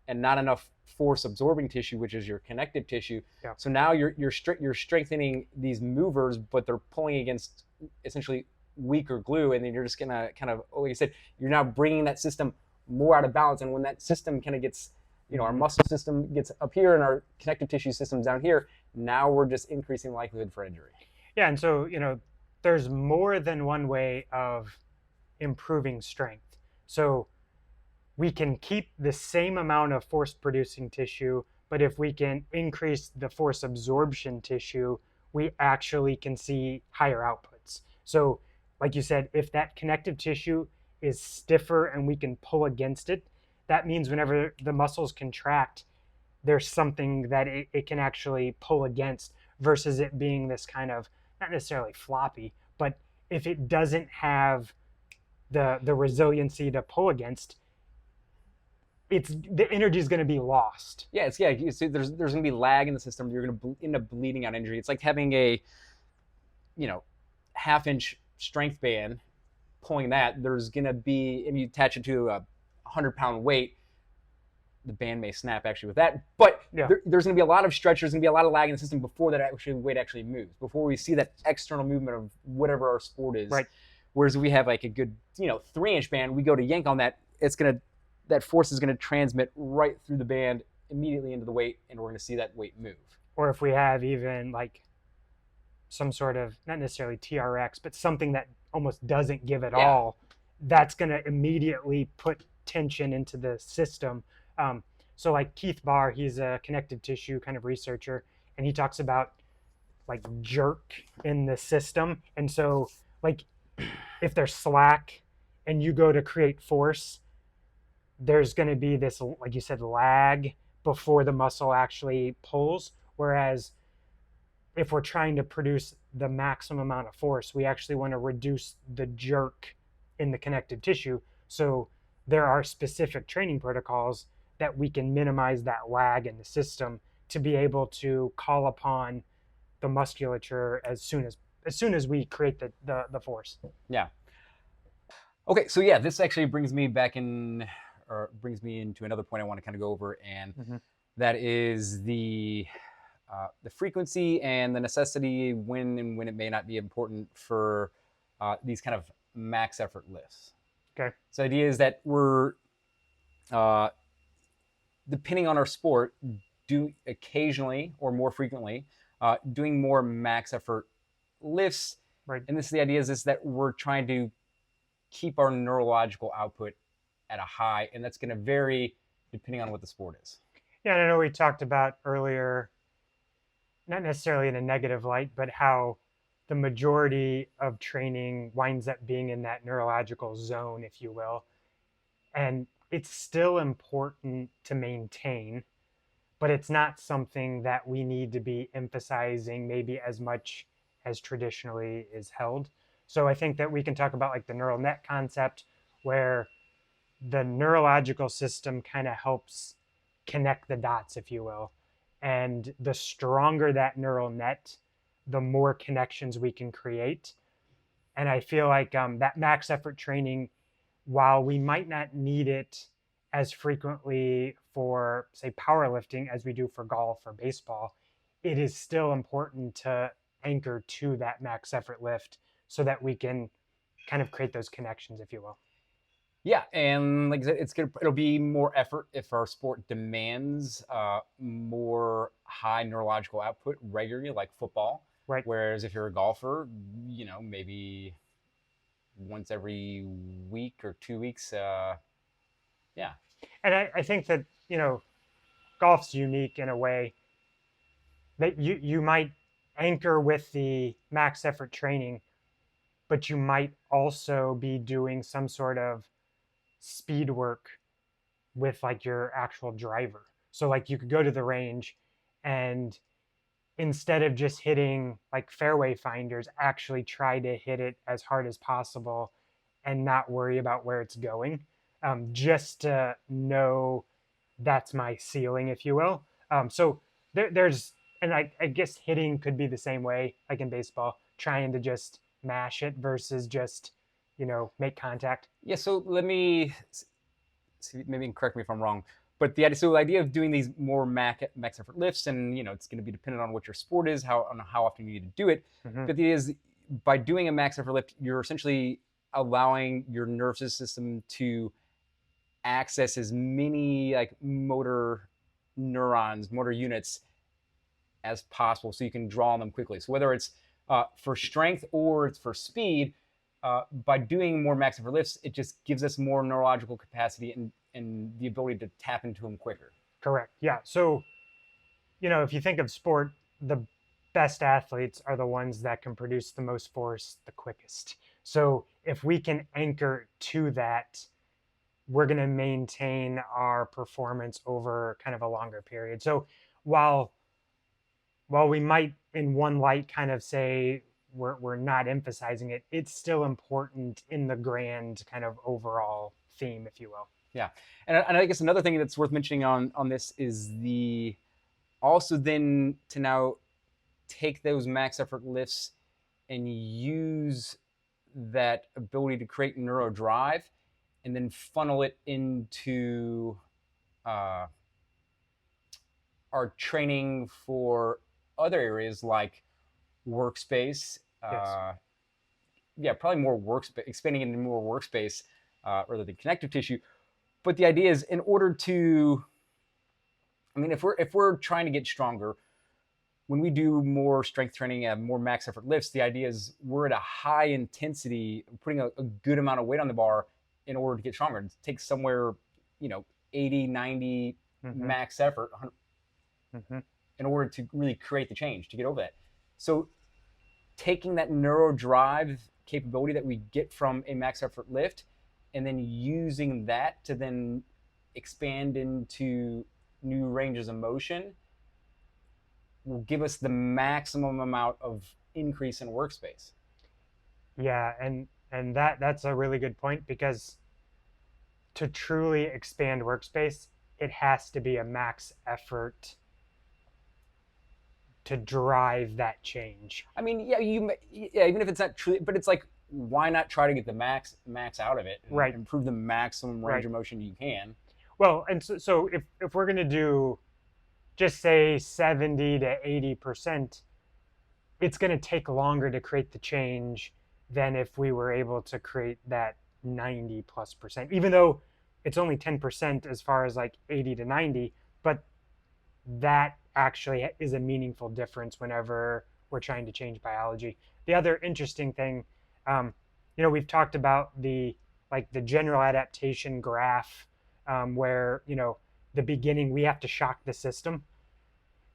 and not enough force absorbing tissue, which is your connective tissue. Yeah. So now you're strengthening these movers, but they're pulling against essentially weaker glue, and then you're just gonna kind of, like I said, you're now bringing that system more out of balance. And when that system kind of gets, our muscle system gets up here and our connective tissue system's down here, now we're just increasing the likelihood for injury. Yeah, and so there's more than one way of improving strength. So we can keep the same amount of force producing tissue, but if we can increase the force absorption tissue, we actually can see higher outputs. So, like you said, if that connective tissue is stiffer and we can pull against it, that means whenever the muscles contract, there's something that it can actually pull against versus it being this kind of, not necessarily floppy, but if it doesn't have the resiliency to pull against, the energy is going to be lost. Yeah, you see, there's going to be lag in the system. You're going to end up bleeding out injury. It's like having a half-inch strength band, pulling that. There's going to be, and you attach it to a 100-pound weight, the band may snap actually with that, but there's going to be a lot of stretch. There's going to be a lot of lag in the system before that weight actually moves, before we see that external movement of whatever our sport is. Right. Whereas if we have like a good 3-inch band, we go to yank on that, that force is going to transmit right through the band immediately into the weight, and we're going to see that weight move. Or if we have even like some sort of, not necessarily TRX, but something that almost doesn't give at all, that's going to immediately put tension into the system. So like Keith Barr, he's a connective tissue kind of researcher, and he talks about like jerk in the system. And so like if there's slack and you go to create force, there's going to be this, like you said, lag before the muscle actually pulls. Whereas if we're trying to produce the maximum amount of force, we actually want to reduce the jerk in the connective tissue. So there are specific training protocols that we can minimize that lag in the system to be able to call upon the musculature as soon as we create the force. Yeah. Okay, so yeah, this actually brings me back in, or brings me into another point I want to kind of go over, and that is the frequency and the necessity when it may not be important for these kind of max effort lifts. Okay. So the idea is that we're depending on our sport, do occasionally or more frequently doing more max effort lifts. Right. And this is the idea is that we're trying to keep our neurological output at a high, and that's going to vary depending on what the sport is. Yeah, and I know we talked about earlier, not necessarily in a negative light, but how the majority of training winds up being in that neurological zone, if you will. And it's still important to maintain, but it's not something that we need to be emphasizing maybe as much as traditionally is held. So I think that we can talk about like the neural net concept, where the neurological system kind of helps connect the dots, if you will. And the stronger that neural net, the more connections we can create. And I feel like that max effort training, while we might not need it as frequently for, say, powerlifting as we do for golf or baseball, it is still important to anchor to that max effort lift so that we can kind of create those connections, if you will. Yeah, and like I said, it'll be more effort if our sport demands more high neurological output regularly, like football. Right. Whereas if you're a golfer, maybe once every week or 2 weeks. Yeah. And I think that, golf's unique in a way that you might anchor with the max effort training, but you might also be doing some sort of speed work with like your actual driver. So like you could go to the range and instead of just hitting like fairway finders, actually try to hit it as hard as possible and not worry about where it's going, just to know that's my ceiling, if you will. So there's, and I guess hitting could be the same way, like in baseball, trying to just mash it versus just, make contact. Yeah, so let me see, maybe correct me if I'm wrong, but But the idea of doing these more max effort lifts, and it's going to be dependent on what your sport is, how often you need to do it. Hmm. But the idea is, by doing a max effort lift, you're essentially allowing your nervous system to access as many like motor neurons, motor units as possible, so you can draw on them quickly. So whether it's for strength or it's for speed, by doing more max effort lifts, it just gives us more neurological capacity and the ability to tap into them quicker. Correct. Yeah. So, if you think of sport, the best athletes are the ones that can produce the most force the quickest. So, if we can anchor to that, we're going to maintain our performance over kind of a longer period. So, while we might in one light kind of say we're not emphasizing it, it's still important in the grand kind of overall theme, if you will. Yeah, and I guess another thing that's worth mentioning on this is the also then to now take those max effort lifts and use that ability to create neuro drive and then funnel it into uh, our training for other areas like workspace. Yes. Yeah, probably more workspace, expanding into more workspace rather than connective tissue. But the idea is, in order to, I mean, if we're trying to get stronger, when we do more strength training and more max effort lifts, the idea is we're at a high intensity, putting a good amount of weight on the bar in order to get stronger. It takes somewhere, 80, 90 Mm-hmm. max effort Mm-hmm. in order to really create the change, to get over that. So taking that neuro drive capability that we get from a max effort lift and then using that to then expand into new ranges of motion will give us the maximum amount of increase in workspace. Yeah, and that's a really good point, because to truly expand workspace, it has to be a max effort to drive that change. I mean, yeah, even if it's not true, but it's like, why not try to get the max out of it and Right. improve the maximum range Right. of motion you can? Well, and so if we're going to do just say 70 to 80%, it's going to take longer to create the change than if we were able to create that 90+%, even though it's only 10% as far as like 80 to 90, but that actually is a meaningful difference whenever we're trying to change biology. The other interesting thing, we've talked about the general adaptation graph, where the beginning we have to shock the system,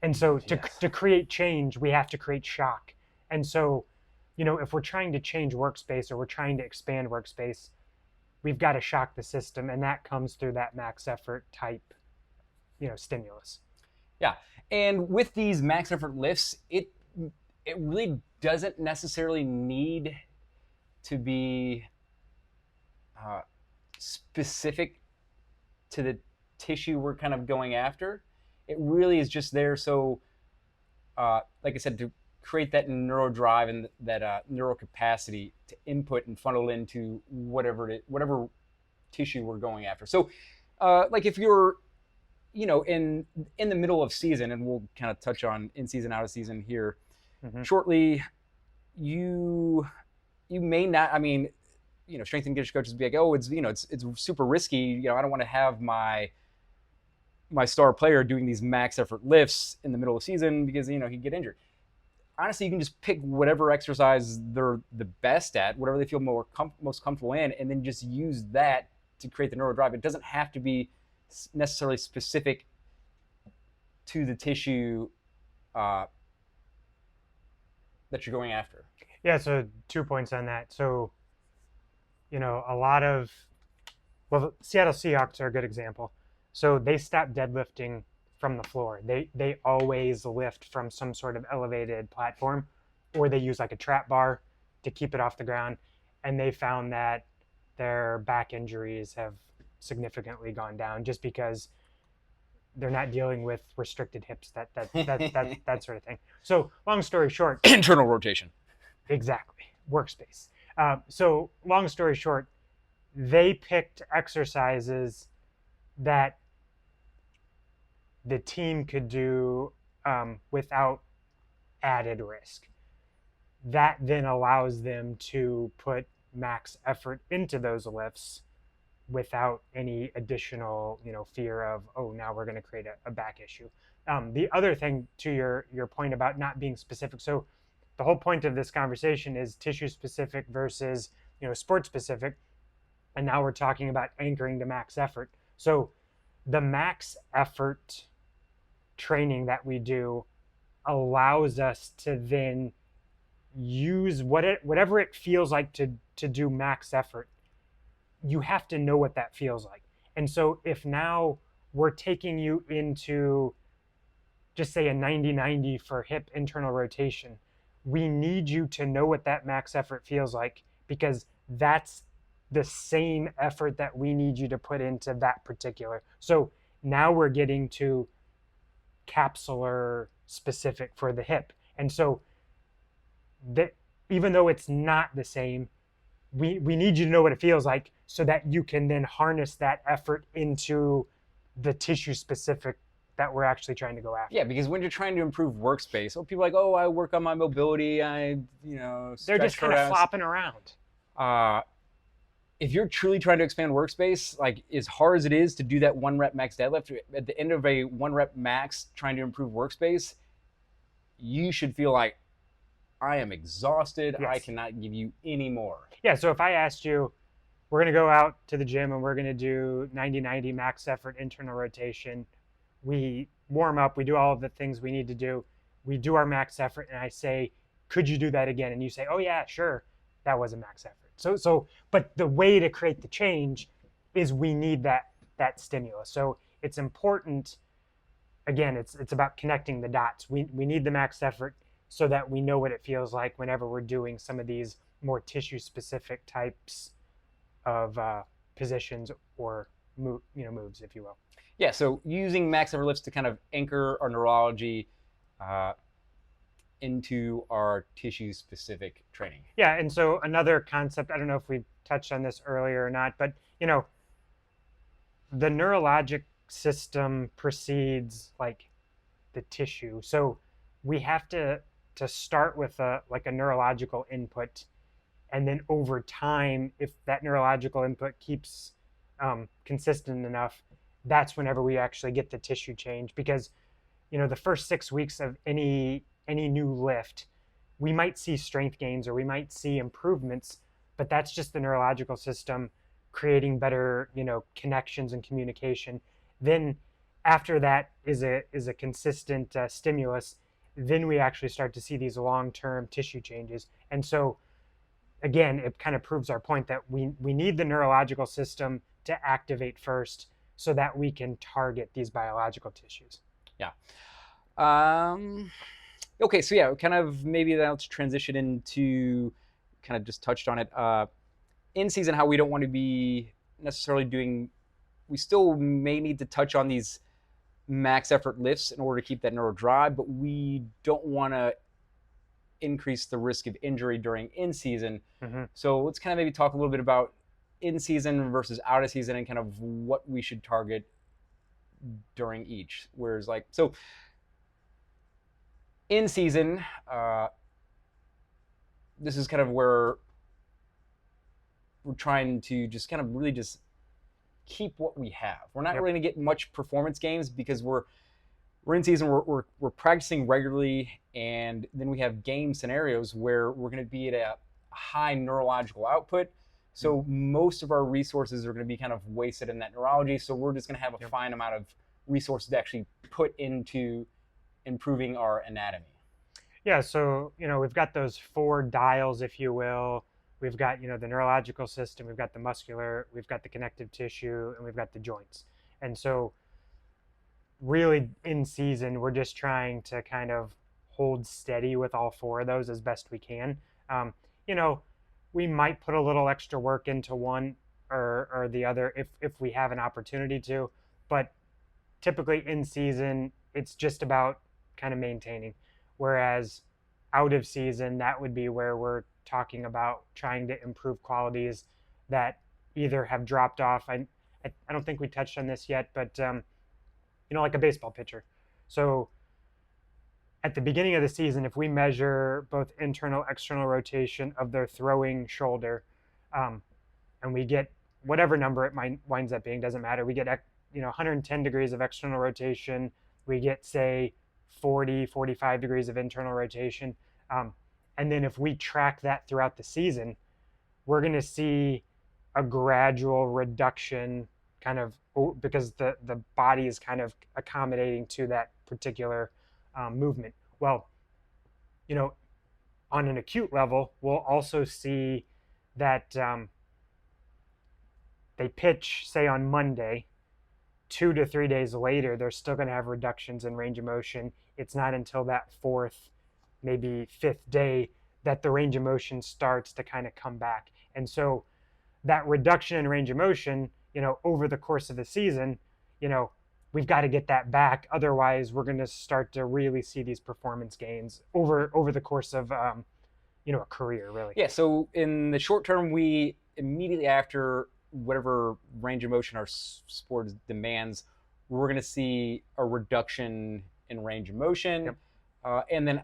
and so Yes. to create change we have to create shock. And so if we're trying to change workspace or we're trying to expand workspace, we've got to shock the system, and that comes through that max effort type stimulus. Yeah, and with these max effort lifts, it really doesn't necessarily need to be uh, specific to the tissue we're kind of going after. It really is just there so, like I said, to create that neuro drive and that neuro capacity to input and funnel into whatever tissue we're going after. So, like if you're in the middle of season, and we'll kind of touch on in season, out of season here Mm-hmm. shortly, you may not. I mean, strength and conditioning coaches be like, oh, it's super risky. I don't want to have my star player doing these max effort lifts in the middle of the season because he'd get injured. Honestly, you can just pick whatever exercise they're the best at, whatever they feel most comfortable in, and then just use that to create the neural drive. It doesn't have to be necessarily specific to the tissue uh, that you're going after. Yeah, so 2 points on that. So a lot of, well, Seattle Seahawks are a good example. So they stopped deadlifting from the floor. They always lift from some sort of elevated platform, or they use like a trap bar to keep it off the ground. And they found that their back injuries have significantly gone down just because they're not dealing with restricted hips, that sort of thing. So long story short, Internal rotation. exactly, workspace. So long story short, they picked exercises that the team could do without added risk. That then allows them to put max effort into those lifts without any additional, fear of, oh, now we're going to create a back issue. The other thing to your point about not being specific. So the whole point of this conversation is tissue specific versus, sport specific. And now we're talking about anchoring to max effort. So the max effort training that we do allows us to then use whatever it feels like to do max effort. You have to know what that feels like. And so if now we're taking you into, just say, a 90-90 for hip internal rotation, we need you to know what that max effort feels like, because that's the same effort that we need you to put into that particular. So now we're getting to capsular specific for the hip. And so that, even though it's not the same, we need you to know what it feels like so that you can then harness that effort into the tissue specific that we're actually trying to go after. Yeah, because when you're trying to improve workspace, people are like, oh, I work on my mobility, they're just kind of flopping around. If you're truly trying to expand workspace, like as hard as it is to do that 1 rep max deadlift, at the end of a 1 rep max trying to improve workspace, you should feel like, I am exhausted. Yes. I cannot give you any more. Yeah, so if I asked you, we're going to go out to the gym and we're going to do 90-90 max effort internal rotation. We warm up, we do all of the things we need to do. We do our max effort, and I say, could you do that again? And you say, oh yeah, sure, that was a max effort. But the way to create the change is we need that stimulus. So it's important, again, it's about connecting the dots. We need the max effort so that we know what it feels like whenever we're doing some of these more tissue-specific types of positions or moves, if you will. Yeah, so using max effort lifts to kind of anchor our neurology into our tissue-specific training. Yeah, and so another concept, I don't know if we touched on this earlier or not, but the neurologic system precedes like the tissue. So we have to start with a neurological input, and then over time, if that neurological input keeps consistent enough, that's whenever we actually get the tissue change. Because the first 6 weeks of any new lift, we might see strength gains or we might see improvements, but that's just the neurological system creating better connections and communication. Then after that is a consistent stimulus, then we actually start to see these long-term tissue changes. And so again, it kind of proves our point that we need the neurological system to activate first so that we can target these biological tissues. Yeah. Okay, so yeah, kind of maybe let's transition into, kind of just touched on it, in season, how we don't want to be necessarily doing, we still may need to touch on these max effort lifts in order to keep that neuro drive, but we don't want to increase the risk of injury during in season. Mm-hmm. So let's kind of maybe talk a little bit about in season versus out of season and kind of what we should target during each. Whereas so in season, this is kind of where we're trying to just kind of really just keep what we have. We're not really going to get much performance gains because we're in season, we're practicing regularly, and then we have game scenarios where we're going to be at a high neurological output. So most of our resources are going to be kind of wasted in that neurology. So we're just going to have a fine amount of resources to actually put into improving our anatomy. Yeah, so we've got those 4 dials, if you will. We've got the neurological system, we've got the muscular, we've got the connective tissue, and we've got the joints. And so really in season, we're just trying to kind of hold steady with all 4 of those as best we can. We might put a little extra work into one or the other if we have an opportunity to, but typically in season, it's just about kind of maintaining. Whereas out of season, that would be where we're talking about trying to improve qualities that either have dropped off. I don't think we touched on this yet, but like a baseball pitcher. So at the beginning of the season, if we measure both internal, external rotation of their throwing shoulder, um, and we get whatever number it winds up being, doesn't matter. We get 110 degrees of external rotation. We get, say, 40, 45 degrees of internal rotation. Um, and then if we track that throughout the season, we're going to see a gradual reduction, kind of, because the body is kind of accommodating to that particular movement. Well, on an acute level, we'll also see that they pitch, say, on Monday. 2 to 3 days later, they're still going to have reductions in range of motion. It's not until that fourth, maybe fifth day that the range of motion starts to kind of come back. And so that reduction in range of motion, over the course of the season, we've got to get that back. Otherwise, we're going to start to really see these performance gains over the course of a career, really. Yeah. So in the short term, we immediately after whatever range of motion our sport demands, we're going to see a reduction in range of motion. Yep. And then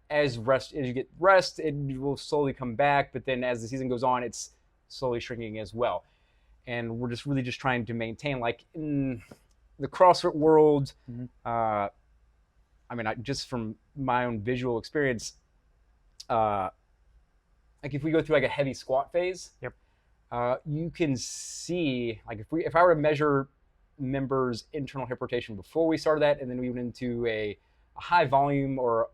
as you get rest, it will slowly come back. But then as the season goes on, it's slowly shrinking as well. And we're just really just trying to maintain, like in the CrossFit world, I mean, just from my own visual experience, like if we go through like a heavy squat phase, Yep. You can see, like if I were to measure members' internal hip rotation before we started that, and then we went into a high volume or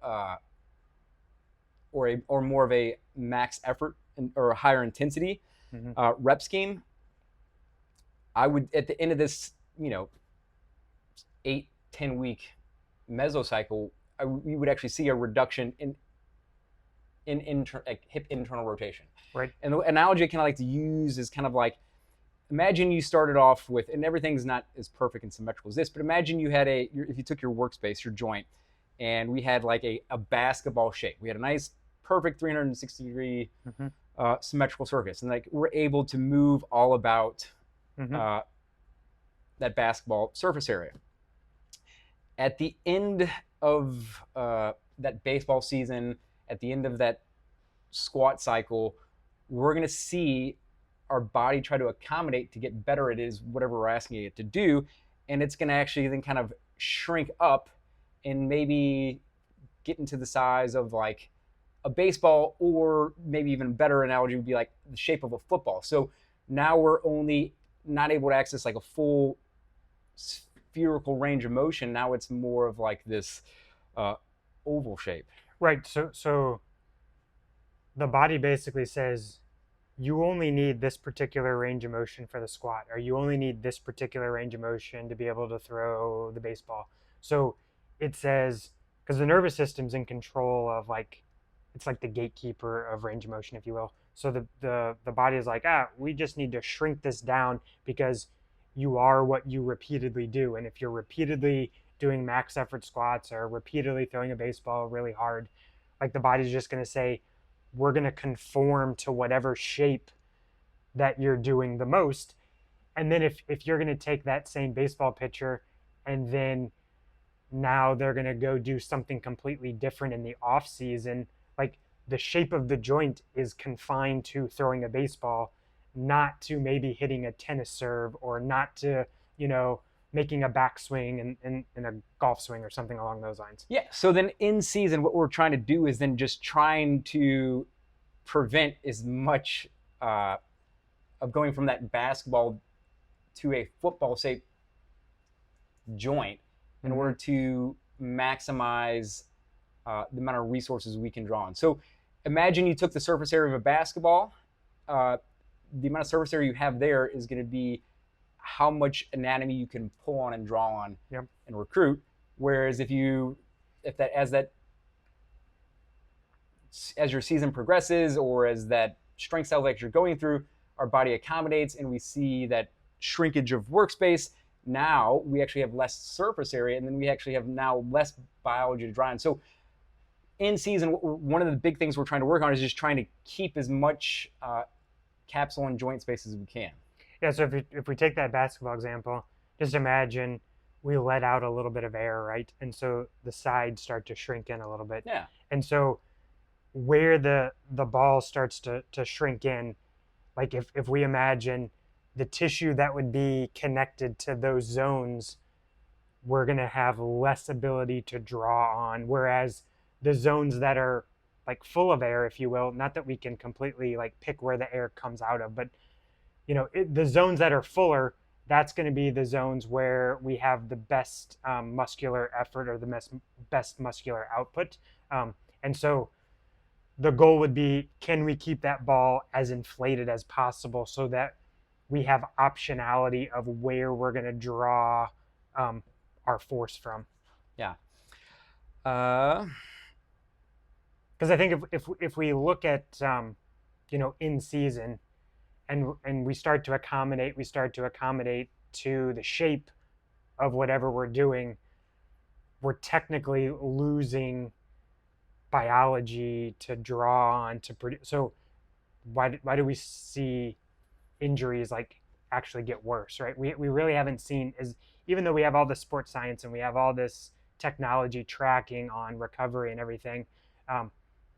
more of a max effort or a higher intensity rep scheme, I would, at the end of this 8-10 week mesocycle, we would actually see a reduction in hip internal rotation. Right. And the analogy I kind of like to use is kind of like, imagine you started off with, and everything's not as perfect and symmetrical as this, but imagine you had if you took your workspace, your joint, and we had like a basketball shape. We had a nice, perfect 360-degree symmetrical surface, and like we're able to move all about that basketball surface area. At the end of that baseball season, at the end of that squat cycle, we're going to see our body try to accommodate to get better at whatever we're asking it to do, and it's going to actually then kind of shrink up and maybe get into the size of like a baseball, or maybe even a better analogy would be like the shape of a football. So now we're only not able to access like a full spherical range of motion. Now it's more of like this oval shape. Right. So the body basically says, you only need this particular range of motion for the squat, or you only need this particular range of motion to be able to throw the baseball. So it says, because the nervous system's in control of, like, it's like the gatekeeper of range of motion, if you will. So the body is like, we just need to shrink this down because you are what you repeatedly do. And if you're repeatedly doing max effort squats or repeatedly throwing a baseball really hard, like, the body's just going to say, we're going to conform to whatever shape that you're doing the most. And then if you're going to take that same baseball pitcher and then now they're going to go do something completely different in the off season, like, the shape of the joint is confined to throwing a baseball, not to maybe hitting a tennis serve, or not to, making a backswing in a golf swing or something along those lines. Yeah. So then in season, what we're trying to do is then just trying to prevent as much of going from that basketball to a football shaped joint in order to maximize the amount of resources we can draw on. So imagine you took the surface area of a basketball. The amount of surface area you have there is going to be how much anatomy you can pull on and draw on and recruit. Whereas as your season progresses, or as that strength style that you're going through, our body accommodates and we see that shrinkage of workspace. Now we actually have less surface area, and then we actually have now less biology to draw on. So in season, one of the big things we're trying to work on is just trying to keep as much capsule and joint space as we can. Yeah, so if we take that basketball example, just imagine we let out a little bit of air, right? And so the sides start to shrink in a little bit. Yeah. And so where the ball starts to shrink in, like if we imagine the tissue that would be connected to those zones, we're going to have less ability to draw on. Whereas the zones that are like full of air, if you will, not that we can completely like pick where the air comes out of, but the zones that are fuller, that's going to be the zones where we have the best muscular effort or the best muscular output. And so the goal would be, can we keep that ball as inflated as possible so that we have optionality of where we're going to draw um, our force from? Yeah. Uh, Because I think if we look at in season, and we start to accommodate to the shape of whatever we're doing, we're technically losing biology to draw on to produce. So why do we see injuries like actually get worse, right? We really haven't seen, is even though we have all this sports science and we have all this technology tracking on recovery and everything, um,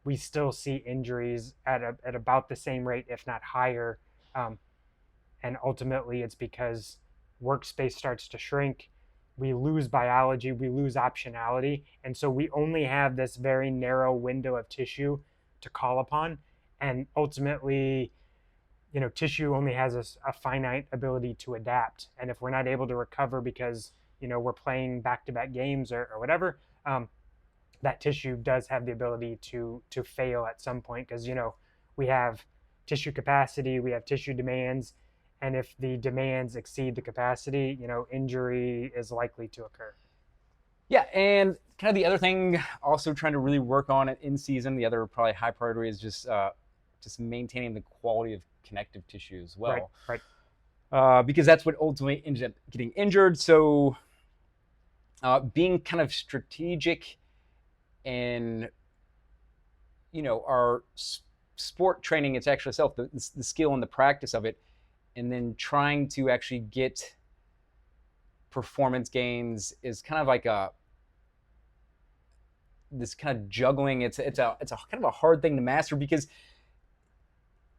we still see injuries at about the same rate, if not higher. Um, and ultimately, it's because workspace starts to shrink. We lose biology, we lose optionality. And so we only have this very narrow window of tissue to call upon. And ultimately, tissue only has a finite ability to adapt. And if we're not able to recover because, we're playing back-to-back games or whatever, that tissue does have the ability to fail at some point because, we have tissue capacity, we have tissue demands. And if the demands exceed the capacity, injury is likely to occur. yeah, and kind of the other thing, also trying to really work on it in season. The other probably high priority is just maintaining the quality of connective tissue as Right, well, right. because that's what ultimately ends up getting injured. So being kind of strategic in our sport training, it's actually itself the skill and the practice of it, and then trying to actually get performance gains is kind of like a this kind of juggling. It's a kind of a hard thing to master because,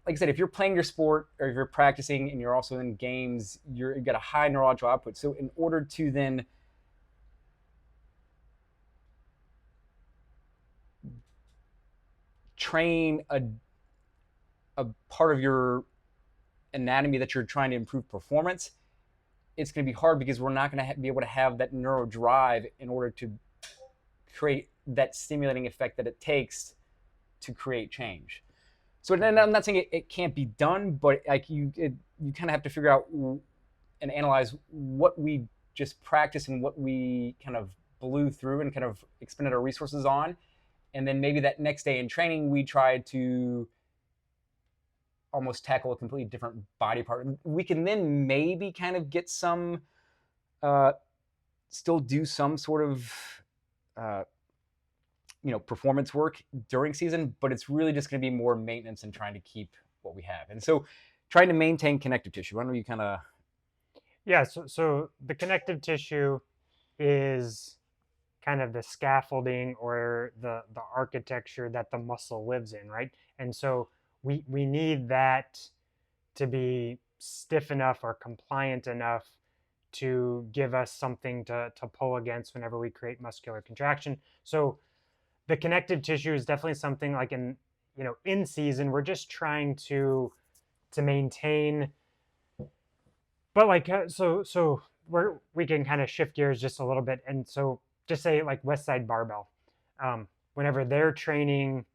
like I said, if you're playing your sport or if you're practicing and you're also in games, you've got a high neurological output. So in order to then train a part of your anatomy that you're trying to improve performance, it's going to be hard because we're not going to be able to have that neuro drive in order to create that stimulating effect that it takes to create change. So I'm not saying it can't be done, but like you kind of have to figure out and analyze what we just practiced and what we kind of blew through and kind of expended our resources on, and then maybe that next day in training we tried to almost tackle a completely different body part. We can then maybe kind of get some, uh, still do some sort of, uh, performance work during season, but it's really just going to be more maintenance and trying to keep what we have. And so, trying to maintain connective tissue. I know you kind of. Yeah, so the connective tissue is kind of the scaffolding or the architecture that the muscle lives in, right? And so we need that to be stiff enough or compliant enough to give us something to pull against whenever we create muscular contraction. So the connective tissue is definitely something like in season, we're just trying to maintain. But like so we can kind of shift gears just a little bit. And so just say like West Side Barbell, whenever they're training,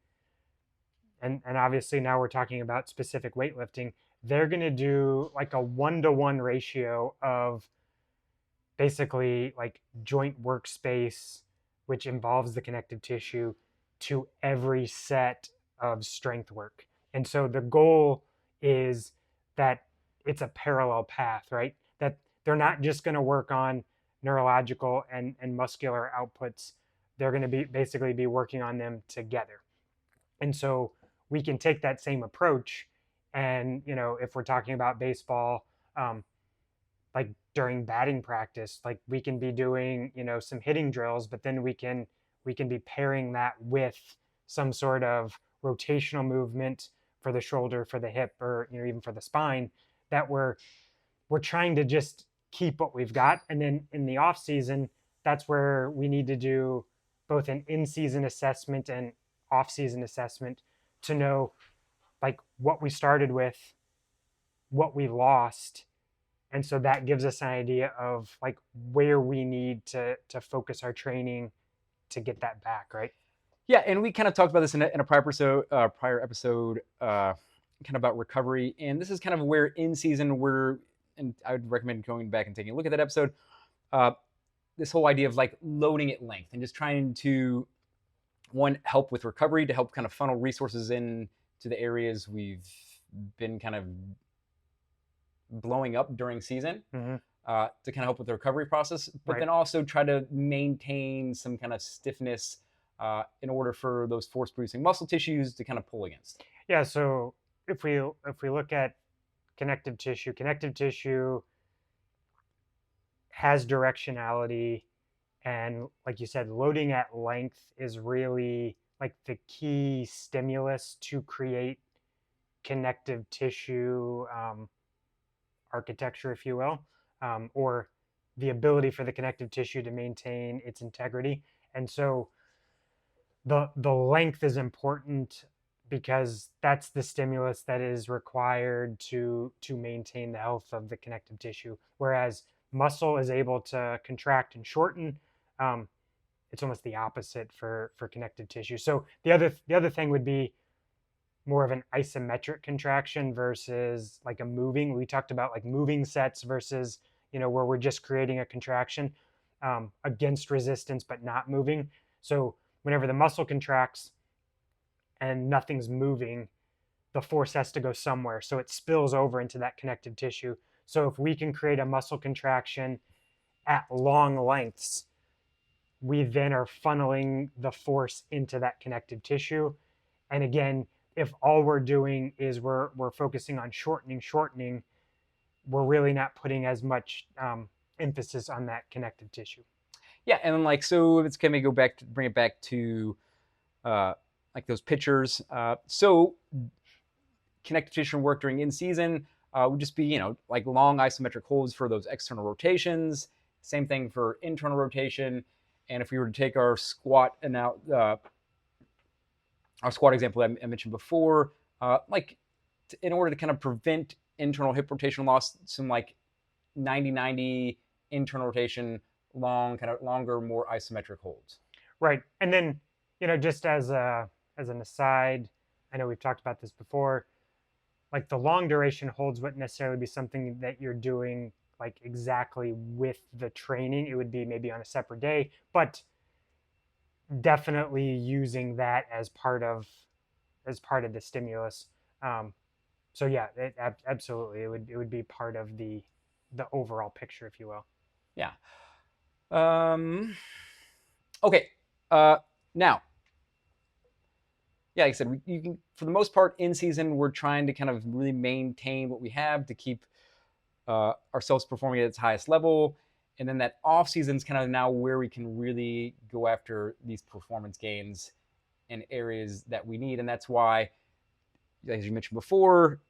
and obviously now we're talking about specific weightlifting, they're going to do like a 1-to-1 ratio of basically like joint workspace, which involves the connective tissue, to every set of strength work. And so the goal is that it's a parallel path, right? That they're not just going to work on neurological and muscular outputs. They're going to be basically be working on them together. And so we can take that same approach. And, if we're talking about baseball, um, like during batting practice, like we can be doing, some hitting drills, but then we can be pairing that with some sort of rotational movement for the shoulder, for the hip, or even for the spine, that we're trying to just keep what we've got. And then in the off season, that's where we need to do both an in-season assessment and off-season assessment to know like what we started with, what we lost, and so that gives us an idea of like where we need to focus our training to get that back, right? Yeah, and we kind of talked about this in a prior episode, kind of about recovery, and this is kind of where in season and I would recommend going back and taking a look at that episode. Uh, this whole idea of like loading at length and just trying to help with recovery, to help kind of funnel resources in to the areas we've been kind of blowing up during season, Mm-hmm. to kind of help with the recovery process, but Right. then also try to maintain some kind of stiffness, in order for those force producing muscle tissues to kind of pull against. Yeah. So if we look at connective tissue has directionality, and like you said, loading at length is really like the key stimulus to create connective tissue architecture, if you will, or the ability for the connective tissue to maintain its integrity. And so the length is important because that's the stimulus that is required to maintain the health of the connective tissue. Whereas muscle is able to contract and shorten. Um, it's almost the opposite for connective tissue. So the other thing would be more of an isometric contraction versus like a moving. We talked about like moving sets versus where we're just creating a contraction against resistance but not moving. So whenever the muscle contracts and nothing's moving, the force has to go somewhere. So it spills over into that connective tissue. So if we can create a muscle contraction at long lengths, we then are funneling the force into that connective tissue. And again, if all we're doing is we're focusing on shortening, we're really not putting as much emphasis on that connective tissue. Yeah, and then like so, it's gonna bring it back to like those pitchers. So connective tissue work during in season would just be like long isometric holds for those external rotations. Same thing for internal rotation. And if we were to take our squat and now our squat example that I mentioned before, like in order to kind of prevent internal hip rotation loss, some like 90-90 internal rotation, kind of longer, more isometric holds. Right. And then, just as an aside, I know we've talked about this before, like the long duration holds wouldn't necessarily be something that you're doing like exactly with the training. It would be maybe on a separate day, but definitely using that as part of the stimulus. So yeah, absolutely, it would be part of the overall picture, if you will. Yeah. Okay. Now, yeah, like I said, you can, for the most part, in season, we're trying to kind of really maintain what we have to keep ourselves performing at its highest level. And then that off season is kind of now where we can really go after these performance gains in areas that we need. And that's why, as you mentioned before,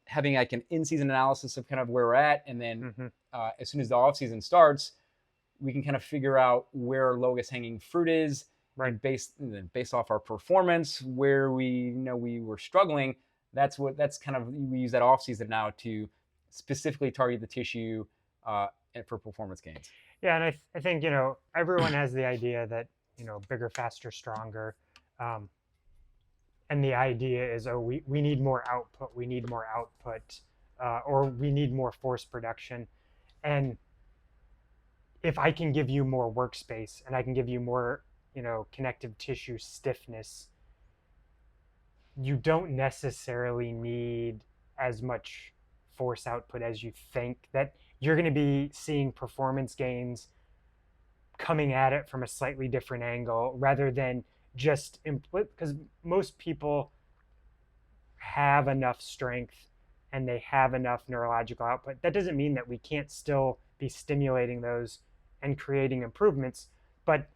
having like an in-season analysis of kind of where we're at, and then Mm-hmm. As soon as the off season starts, we can kind of figure out where our lowest hanging fruit is, Right. and based off our performance, where we know we were struggling. That's kind of, we use that off season now to specifically target the tissue for performance gains. Yeah, and I think everyone has the idea that bigger, faster, stronger, and the idea is, oh, we need more output, or we need more force production. And if I can give you more workspace and I can give you more connective tissue stiffness, you don't necessarily need as much force output as you think. That you're going to be seeing performance gains coming at it from a slightly different angle rather than because most people have enough strength and they have enough neurological output. That doesn't mean that we can't still be stimulating those and creating improvements. But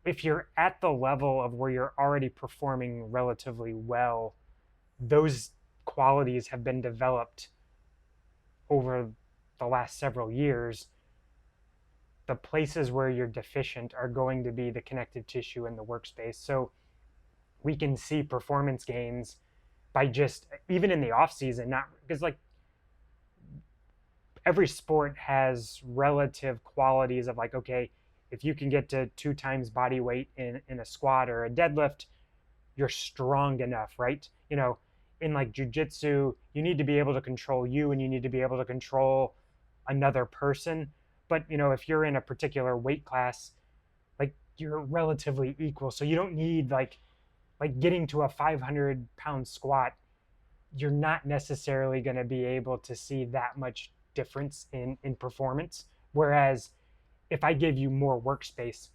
if you're at the level of where you're already performing relatively well, those qualities have been developed over the last several years. The places where you're deficient are going to be the connective tissue and the workspace. So we can see performance gains by just, even in the off season, not because like every sport has relative qualities of like, okay, if you can get to 2 times body weight in a squat or a deadlift, you're strong enough, right? In like jujitsu, you need to be able to control you and you need to be able to control another person. But if you're in a particular weight class, like you're relatively equal. So you don't need like getting to a 500-pound squat, you're not necessarily going to be able to see that much difference in performance. Whereas if I give you more workspace,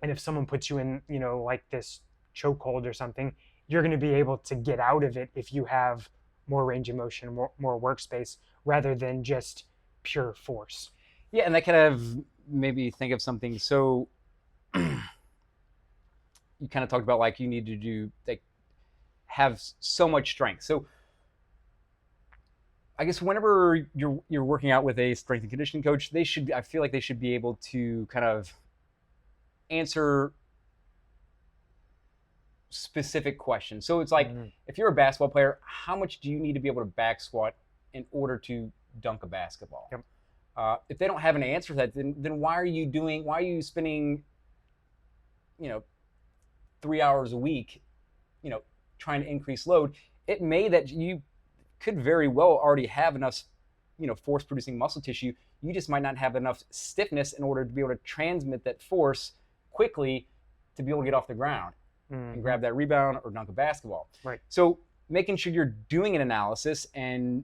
and if someone puts you in, like this chokehold or something, you're going to be able to get out of it if you have more range of motion, more workspace, rather than just pure force. Yeah, and that kind of made me think of something. So you kind of talked about like you need to do like have so much strength. So I guess whenever you're working out with a strength and conditioning coach, I feel like they should be able to kind of answer specific questions. So it's like if you're a basketball player, how much do you need to be able to back squat in order to dunk a basketball? Yep. If they don't have an answer to that, then why are you spending 3 hours a week, trying to increase load? It may that you could very well already have enough, force producing muscle tissue. You just might not have enough stiffness in order to be able to transmit that force quickly to be able to get off the ground and grab that rebound or dunk a basketball. Right. So making sure you're doing an analysis and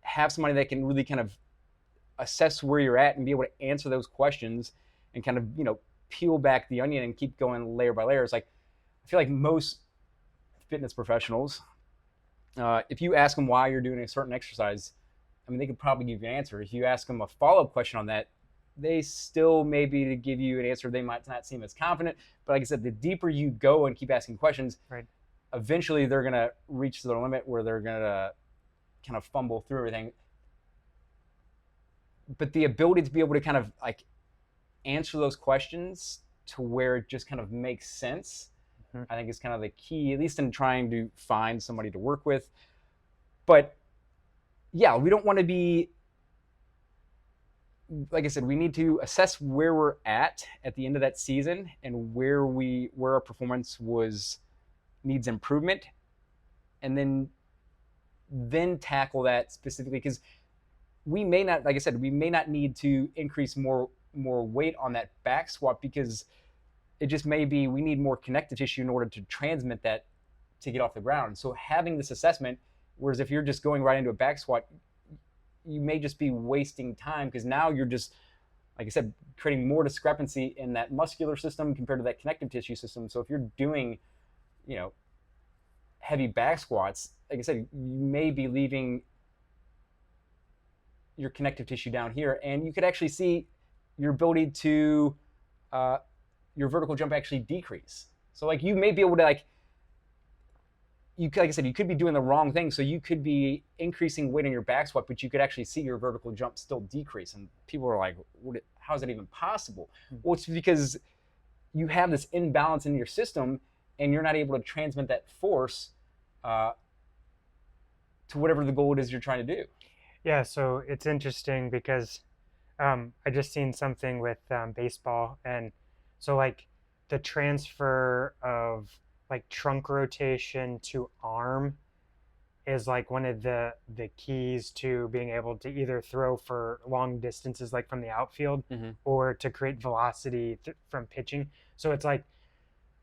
have somebody that can really kind of assess where you're at and be able to answer those questions and kind of, peel back the onion and keep going layer by layer. It's like, I feel like most fitness professionals, if you ask them why you're doing a certain exercise, I mean, they could probably give you an answer. If you ask them a follow-up question on that, they still maybe to give you an answer, they might not seem as confident. But like I said, the deeper you go and keep asking questions, right, eventually they're going to reach their limit where they're going to kind of fumble through everything. But the ability to be able to kind of like answer those questions to where it just kind of makes sense, I think is kind of the key, at least in trying to find somebody to work with. But yeah, we don't want to be, like I said, we need to assess where we're at the end of that season and where our performance needs improvement, and then tackle that specifically, because we may not, like I said, we may not need to increase more weight on that back squat, because it just may be we need more connective tissue in order to transmit that to get off the ground. So having this assessment, whereas if you're just going right into a back squat, you may just be wasting time, because now you're just, like I said, creating more discrepancy in that muscular system compared to that connective tissue system. So if you're doing, heavy back squats, like I said, you may be leaving your connective tissue down here, and you could actually see your ability to your vertical jump actually decrease. So like you may be able to like I said, you could be doing the wrong thing. So you could be increasing weight in your back squat, but you could actually see your vertical jump still decrease. And people are like, how is that even possible? Well, it's because you have this imbalance in your system and you're not able to transmit that force to whatever the goal it is you're trying to do. Yeah, so it's interesting because I just seen something with baseball, and so like the transfer of like trunk rotation to arm is like one of the keys to being able to either throw for long distances like from the outfield, or to create velocity from pitching. So it's like,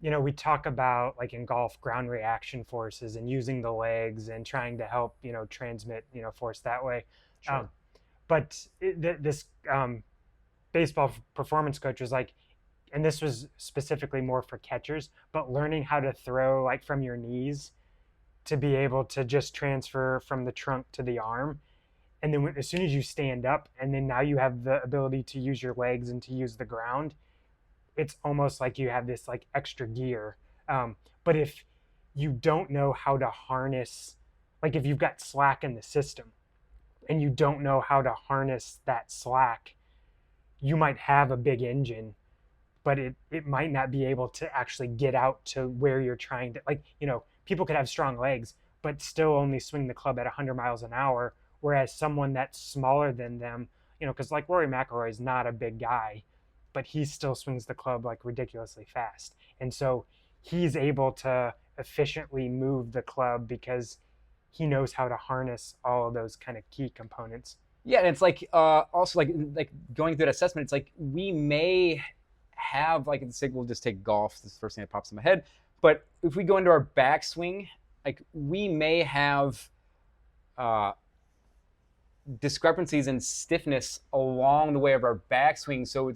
we talk about like in golf ground reaction forces and using the legs and trying to help transmit force that way. Sure. But this baseball performance coach was like, and this was specifically more for catchers, but learning how to throw like from your knees to be able to just transfer from the trunk to the arm. And then as soon as you stand up, and then now you have the ability to use your legs and to use the ground, it's almost like you have this like extra gear. But if you don't know how to harness, like if you've got slack in the system and you don't know how to harness that slack, you might have a big engine, but it might not be able to actually get out to where you're trying to, like, people could have strong legs, but still only swing the club at 100 miles an hour. Whereas someone that's smaller than them, because like Rory McIlroy is not a big guy, but he still swings the club like ridiculously fast. And so he's able to efficiently move the club because he knows how to harness all of those kind of key components. Yeah, and it's like also like going through that assessment. It's like we may have like let's say we'll just take golf. This is the first thing that pops in my head. But if we go into our backswing, like we may have uh, discrepancies in stiffness along the way of our backswing. So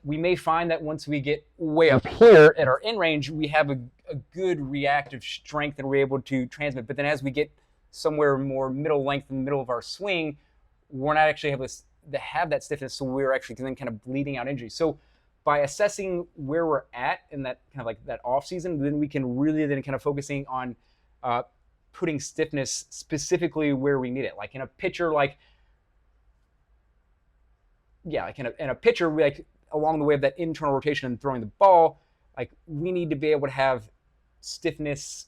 we may find that once we get way up here at our in range, we have a good reactive strength and we're able to transmit. But then as we get somewhere more middle length in the middle of our swing, we're not actually able to have that stiffness. So we're actually then kind of bleeding out injuries. So by assessing where we're at in that kind of like that off season, then we can really then kind of focusing on putting stiffness specifically where we need it. Like in a pitcher, like in a pitcher, like along the way of that internal rotation and throwing the ball, like we need to be able to have stiffness,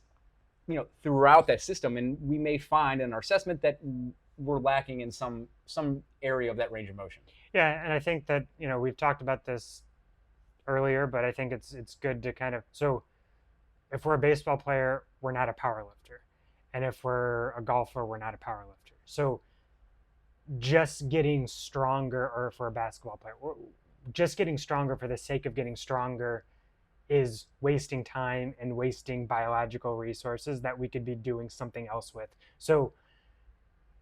throughout that system. And we may find in our assessment that we're lacking in some area of that range of motion. Yeah, and I think that we've talked about this earlier, but I think it's good to kind of, so if we're a baseball player, we're not a power lifter, and if we're a golfer, we're not a power lifter. So just getting stronger, or if we're a basketball player, just getting stronger for the sake of getting stronger is wasting time and wasting biological resources that we could be doing something else with. So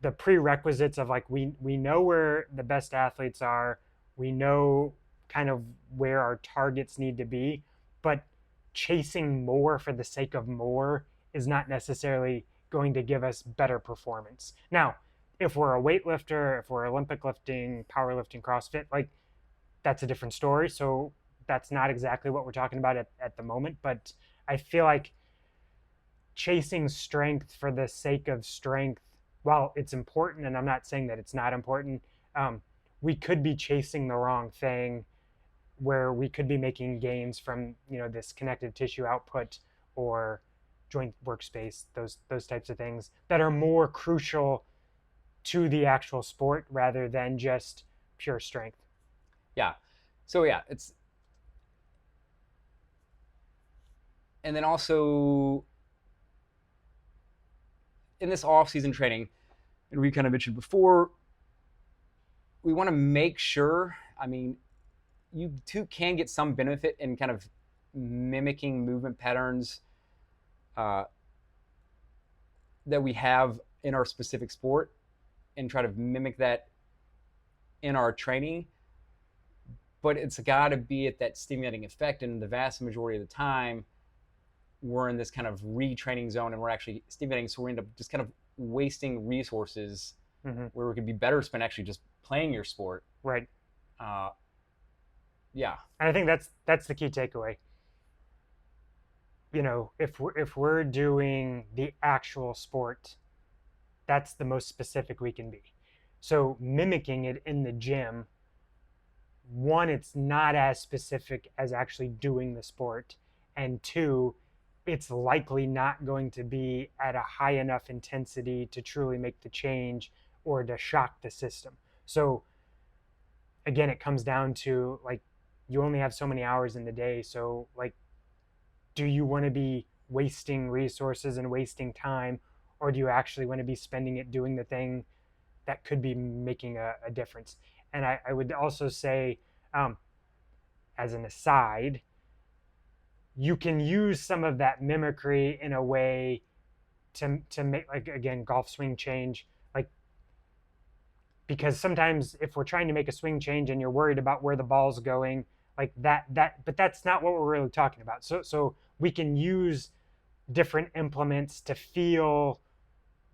the prerequisites of like we know where the best athletes are, we know kind of where our targets need to be, but chasing more for the sake of more is not necessarily going to give us better performance. Now, if we're a weightlifter, if we're Olympic lifting, powerlifting, CrossFit, like that's a different story. So that's not exactly what we're talking about at the moment. But I feel like chasing strength for the sake of strength, while it's important, and I'm not saying that it's not important, we could be chasing the wrong thing, where we could be making gains from this connective tissue output or joint workspace, those types of things that are more crucial to the actual sport rather than just pure strength. Yeah. So yeah, and then also in this off-season training, and we kind of mentioned before, we want to make sure, I mean, you too can get some benefit in kind of mimicking movement patterns that we have in our specific sport and try to mimic that in our training. But it's got to be at that stimulating effect. And the vast majority of the time, we're in this kind of retraining zone and we're actually stimulating. So we end up just kind of wasting resources where we could be better spent actually just playing your sport. Right. Yeah. And I think that's the key takeaway. If we're doing the actual sport, that's the most specific we can be. So mimicking it in the gym, one, it's not as specific as actually doing the sport, and two, it's likely not going to be at a high enough intensity to truly make the change or to shock the system. So again, it comes down to like you only have so many hours in the day. So like, do you want to be wasting resources and wasting time, or do you actually want to be spending it doing the thing that could be making a difference? And I would also say, as an aside, you can use some of that mimicry in a way to make, like, again, golf swing change, like, because sometimes if we're trying to make a swing change and you're worried about where the ball's going, like but that's not what we're really talking about. So we can use different implements to feel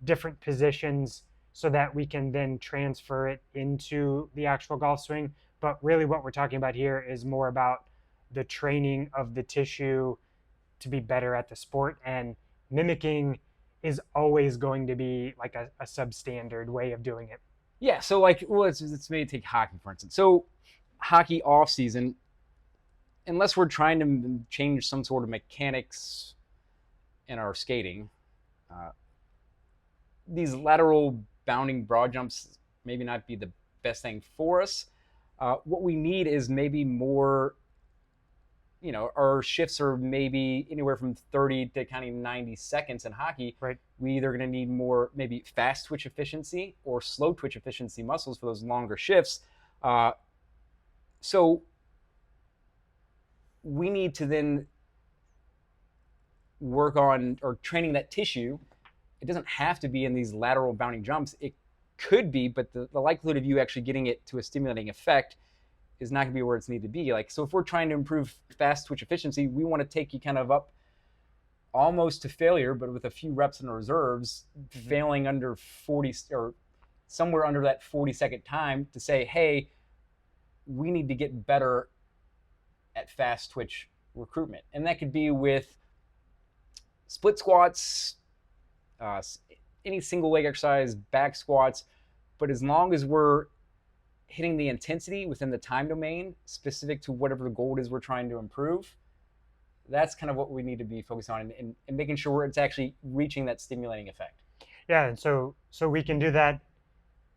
different positions so that we can then transfer it into the actual golf swing. But really, what we're talking about here is more about the training of the tissue to be better at the sport. And mimicking is always going to be like a substandard way of doing it. Yeah. So like, well, let's maybe take hockey for instance. So hockey off season, unless we're trying to change some sort of mechanics in our skating, uh, these lateral bounding broad jumps maybe not be the best thing for us. What we need is maybe more. Our shifts are maybe anywhere from 30 to kind of 90 seconds in hockey. Right. We either going to need more maybe fast twitch efficiency or slow twitch efficiency muscles for those longer shifts. So we need to then work on or training that tissue. It doesn't have to be in these lateral bounding jumps. It could be, but the likelihood of you actually getting it to a stimulating effect is not going to be where it's needed to be. Like, so if we're trying to improve fast twitch efficiency, we want to take you kind of up almost to failure, but with a few reps in the reserves, failing under 40 or somewhere under that 40-second time to say, hey, we need to get better at fast twitch recruitment. And that could be with split squats, any single leg exercise, back squats. But as long as we're hitting the intensity within the time domain specific to whatever the goal is we're trying to improve, that's kind of what we need to be focused on and making sure it's actually reaching that stimulating effect. Yeah, and so we can do that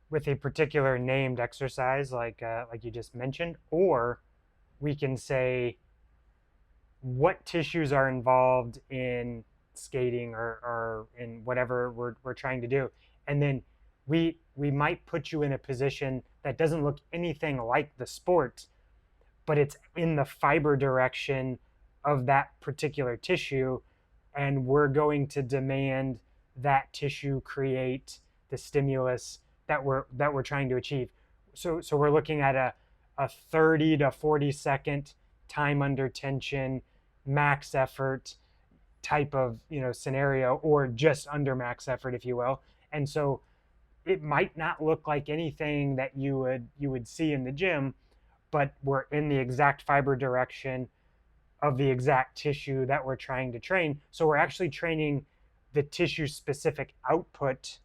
with a particular named exercise like you just mentioned, or we can say what tissues are involved in skating or in whatever we're trying to do, and then we might put you in a position that doesn't look anything like the sport, but it's in the fiber direction of that particular tissue, and we're going to demand that tissue create the stimulus that we're trying to achieve. So we're looking at a 30 to 40-second time under tension, max effort type of scenario, or just under max effort, if you will. And so it might not look like anything that you would see in the gym, but we're in the exact fiber direction of the exact tissue that we're trying to train. So we're actually training the tissue specific output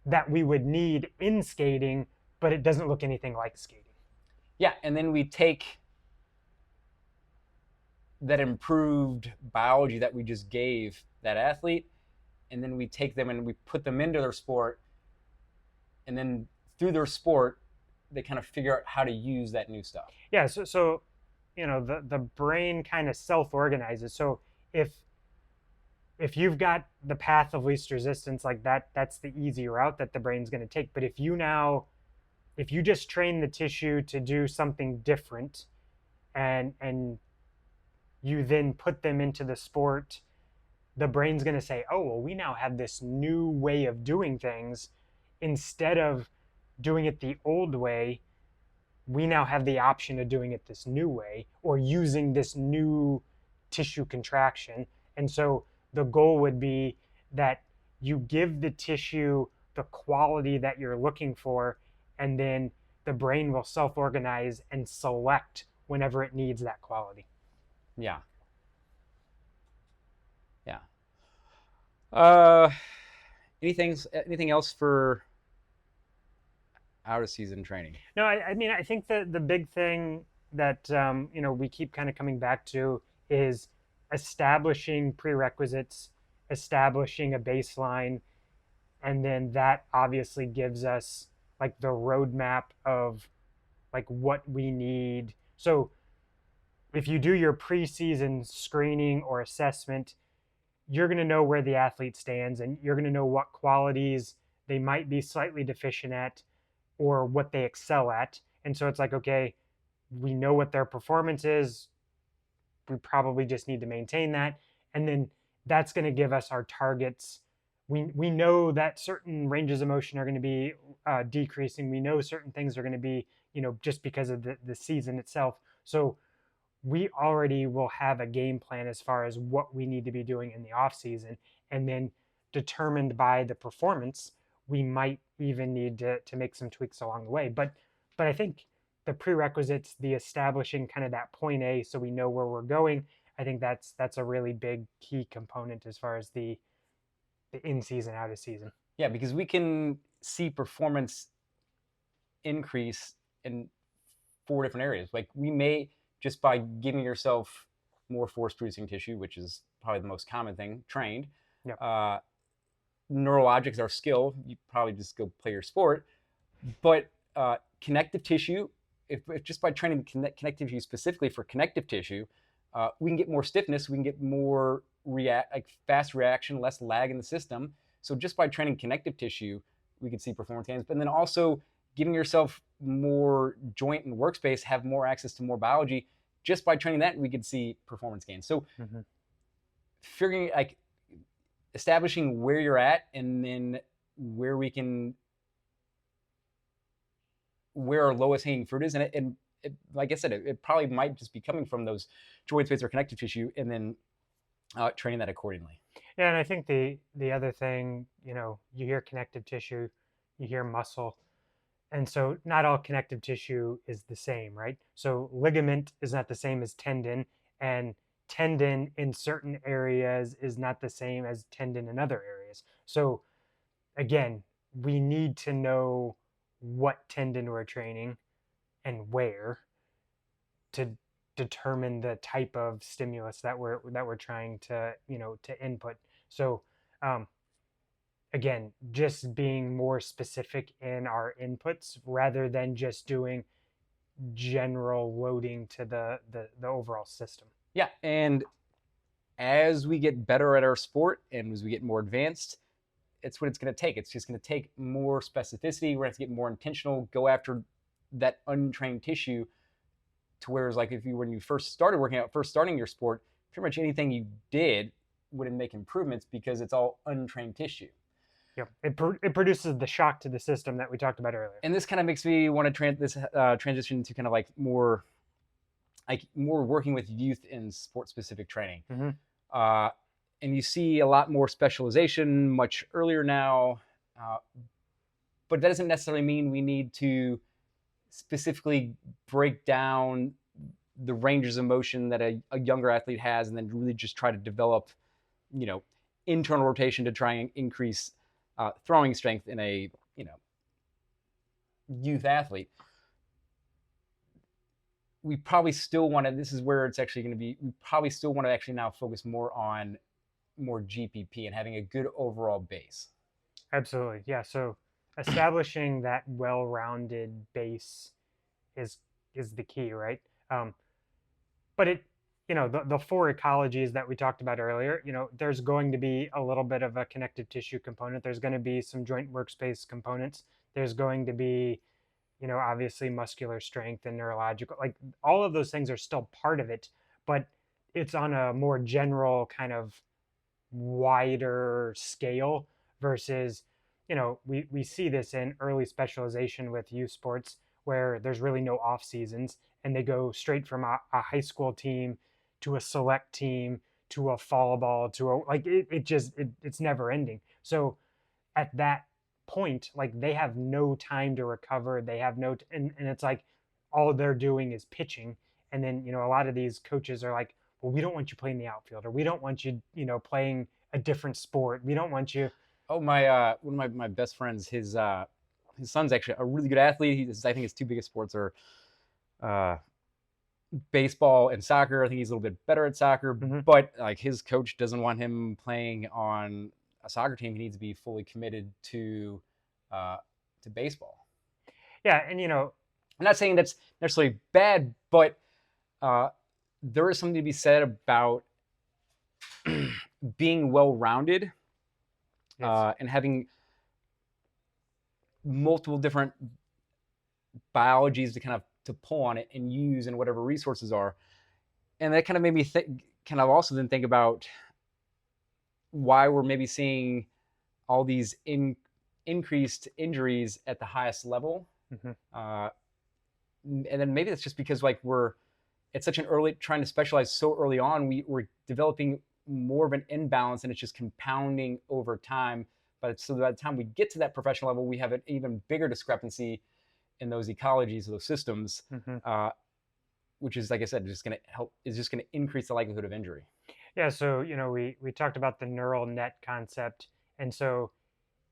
that we would need in skating, but it doesn't look anything like skating. Yeah, and then we take that improved biology that we just gave that athlete, and then we take them and we put them into their sport, and then through their sport, they kind of figure out how to use that new stuff. Yeah, so the brain kind of self-organizes. So if you've got the path of least resistance, like that's the easy route that the brain's going to take. But if you just train the tissue to do something different, and you then put them into the sport, the brain's going to say, oh, well, we now have this new way of doing things. Instead of doing it the old way, we now have the option of doing it this new way, or using this new tissue contraction. And so the goal would be that you give the tissue the quality that you're looking for, and then the brain will self-organize and select whenever it needs that quality. Yeah. Yeah. Anything else for out of season training? No, I mean, I think that the big thing that we keep kind of coming back to is establishing prerequisites, establishing a baseline, and then that obviously gives us like the roadmap of like what we need. So if you do your preseason screening or assessment, you're going to know where the athlete stands, and you're going to know what qualities they might be slightly deficient at or what they excel at. And so it's like, okay, we know what their performance is. We probably just need to maintain that. And then that's going to give us our targets. We know that certain ranges of motion are going to be decreasing. We know certain things are going to be, just because of the season itself. So we already will have a game plan as far as what we need to be doing in the off season, and then determined by the performance, we might even need to make some tweaks along the way. But I think the prerequisites, the establishing kind of that point A so we know where we're going, I think that's a really big key component as far as the in season, out of season. Yeah, because we can see performance increase in 4 different areas. Like we may, just by giving yourself more force producing tissue, which is probably the most common thing, trained. Yep. Neurologics are skill. You probably just go play your sport. But connective tissue, if just by training connective tissue specifically for connective tissue, we can get more stiffness. We can get more fast reaction, less lag in the system. So just by training connective tissue, we can see performance gains. But then also giving yourself more joint and workspace, have more access to more biology. Just by training that, we could see performance gains. So figuring like establishing where you're at, and then where we can, where our lowest hanging fruit is, and like I said, it probably might just be coming from those joint space or connective tissue, and then training that accordingly. Yeah, and I think the other thing, you hear connective tissue, you hear muscle, and so not all connective tissue is the same, right? So ligament is not the same as tendon, and tendon in certain areas is not the same as tendon in other areas. So again, we need to know what tendon we're training and where to determine the type of stimulus that we're trying to input. So um, again, just being more specific in our inputs rather than just doing general loading to the overall system. Yeah, and as we get better at our sport and as we get more advanced, it's what it's going to take. It's just going to take more specificity. We're going to have to get more intentional, go after that untrained tissue, to where it's like if you, when you first started working out, first starting your sport, pretty much anything you did wouldn't make improvements because it's all untrained tissue. Yep. It produces the shock to the system that we talked about earlier. And this kind of makes me want to transition to kind of like more working with youth in sport specific training. And you see a lot more specialization much earlier now, but that doesn't necessarily mean we need to specifically break down the ranges of motion that a younger athlete has, and then really just try to develop, internal rotation to try and increase throwing strength in a, youth athlete. We probably still want to, this is where it's actually going to be, we probably still want to actually now focus more on more GPP and having a good overall base. Absolutely. Yeah. So establishing that well-rounded base is the key, right? But the four ecologies that we talked about earlier, there's going to be a little bit of a connective tissue component. There's going to be some joint workspace components. There's going to be, obviously muscular strength and neurological, like all of those things are still part of it, but it's on a more general kind of wider scale versus, we see this in early specialization with youth sports where there's really no off seasons, and they go straight from a high school team to a select team to a fall ball to a, like it's never ending. So at that point, like they have no time to recover. They have and it's like all they're doing is pitching. And then, a lot of these coaches are like, well, we don't want you playing the outfield, or we don't want you, playing a different sport. We don't want you. Oh, one of my best friends, his son's actually a really good athlete. I think his two biggest sports are baseball and soccer. I think he's a little bit better at soccer, but like his coach doesn't want him playing on a soccer team. He needs to be fully committed to baseball. Yeah, and I'm not saying that's necessarily bad, but there is something to be said about being well-rounded, yes. And having multiple different biologies to kind of to pull on it and use and whatever resources are. And that kind of made me kind of also then think about why we're maybe seeing all these increased injuries at the highest level. And then maybe that's just because like we're it's such an early, trying to specialize so early on, we're developing more of an imbalance, and it's just compounding over time. But so by the time we get to that professional level, we have an even bigger discrepancy in those ecologies, those systems, Hmm. which is, like I said, just going to help, is just going to increase the likelihood of injury. Yeah, so we talked about the neural net concept, and so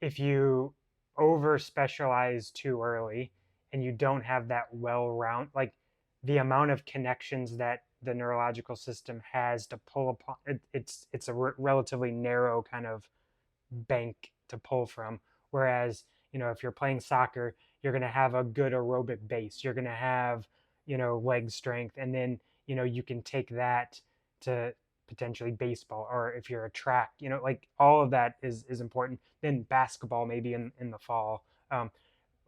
if you over specialize too early and you don't have that well round, like the amount of connections that the neurological system has to pull upon, it's a relatively narrow kind of bank to pull from. Whereas, if you're playing soccer, you're going to have a good aerobic base. You're going to have, leg strength. And then, you can take that to potentially baseball, or if you're a track, like all of that is important. Then basketball, maybe in the fall.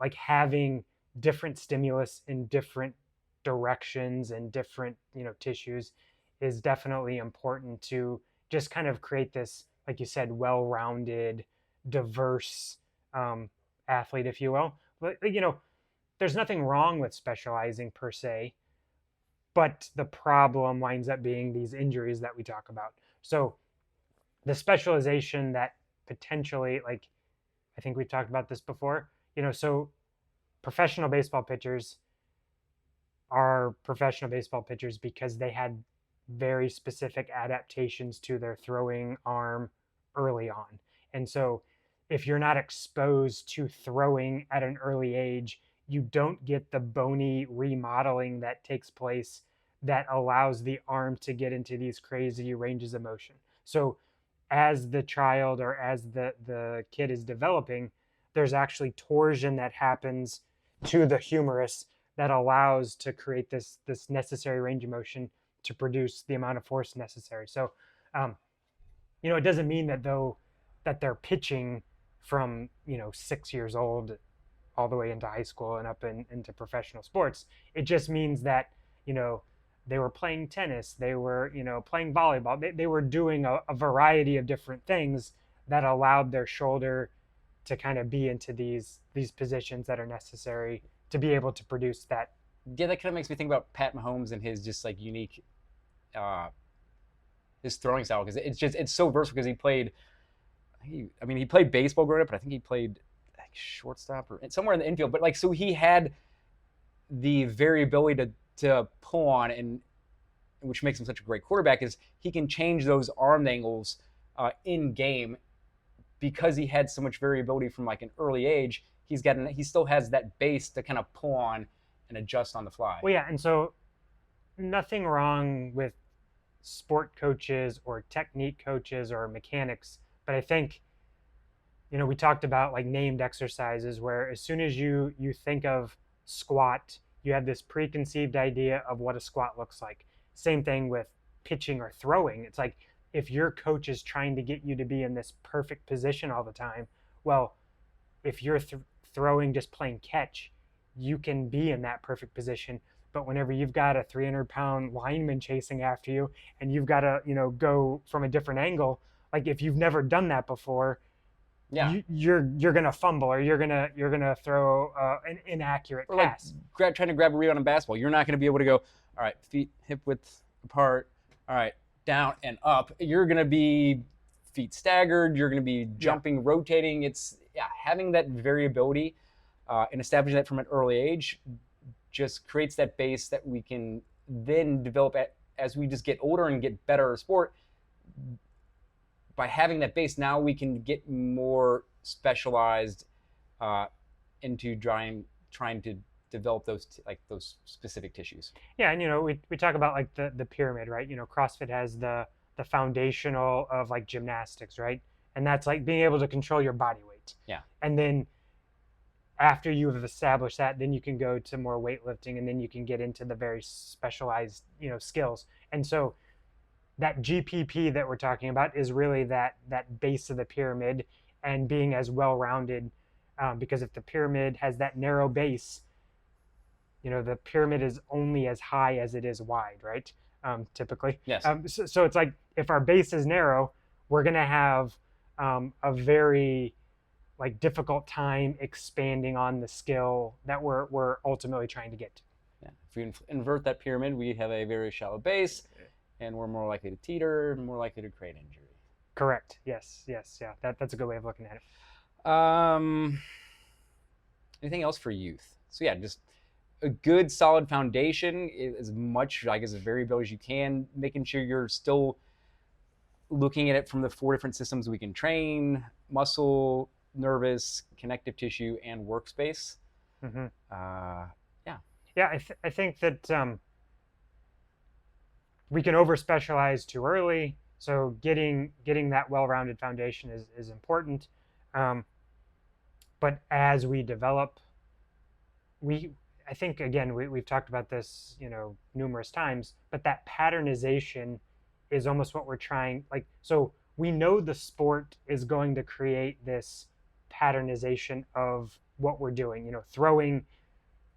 Like having different stimulus in different directions and different tissues is definitely important to just kind of create this, like you said, well-rounded, diverse um, athlete, if you will. But there's nothing wrong with specializing per se, but the problem winds up being these injuries that we talk about. So the specialization that potentially, like, I think we've talked about this before, so professional baseball pitchers are professional baseball pitchers because they had very specific adaptations to their throwing arm early on. And so if you're not exposed to throwing at an early age, you don't get the bony remodeling that takes place that allows the arm to get into these crazy ranges of motion. So as the child or as the kid is developing, there's actually torsion that happens to the humerus that allows to create this necessary range of motion to produce the amount of force necessary. So, um, it doesn't mean that though that they're pitching from 6 years old all the way into high school and up into professional sports. It just means that you know they were playing tennis, they were playing volleyball, they were doing a variety of different things that allowed their shoulder to kind of be into these positions that are necessary to be able to produce that. Yeah, that kind of makes me think about Pat Mahomes and his just like unique, uh, his throwing style, because it's so versatile, because he played, he played baseball growing up, but I think he played like shortstop or somewhere in the infield. But like, so he had the variability to pull on, and which makes him such a great quarterback, is he can change those arm angles in game, because he had so much variability from like an early age. He still has that base to kind of pull on and adjust on the fly. Well, yeah, and so nothing wrong with sport coaches or technique coaches or mechanics, but I think we talked about like named exercises where as soon as you think of squat, you have this preconceived idea of what a squat looks like. Same thing with pitching or throwing. It's like if your coach is trying to get you to be in this perfect position all the time, well, if you're throwing just playing catch, you can be in that perfect position. But whenever you've got a 300-pound lineman chasing after you and you've got to go from a different angle, like if you've never done that before, Yeah. you're gonna fumble, or you're gonna throw an inaccurate Or pass. like trying to grab a rebound in basketball, you're not going to be able to go, all right, feet hip width apart, all right, down and up. You're going to be feet staggered. You're going to be jumping, rotating. It's having that variability and establishing that from an early age just creates that base that we can then develop as we just get older and get better at sport. By having that base, now we can get more specialized into trying to develop those specific tissues. Yeah, and we talk about like the pyramid, right? CrossFit has the foundational of like gymnastics, right? And that's like being able to control your body weight. Yeah. And then after you have established that, then you can go to more weightlifting, and then you can get into the very specialized skills. And so that GPP that we're talking about is really that base of the pyramid, and being as well-rounded, because if the pyramid has that narrow base, the pyramid is only as high as it is wide, right? Typically. Yes. So it's like if our base is narrow, we're going to have a very like difficult time expanding on the skill that we're ultimately trying to get to. Yeah. If we invert that pyramid, we have a very shallow base, and we're more likely to teeter, and more likely to create injury. Correct. Yes. Yes. Yeah. That's a good way of looking at it. Anything else for youth? So yeah, just a good solid foundation, as much like as variability as you can, making sure you're still looking at it from the 4 different systems we can train: muscle, nervous, connective tissue, and workspace. Mm-hmm. Yeah. Yeah. I think that we can over specialize too early. So getting that well-rounded foundation is important. Um, but as we develop, we I think again we've talked about this numerous times, but that patternization is almost what we're trying, like, so we know the sport is going to create this patternization of what we're doing. Throwing,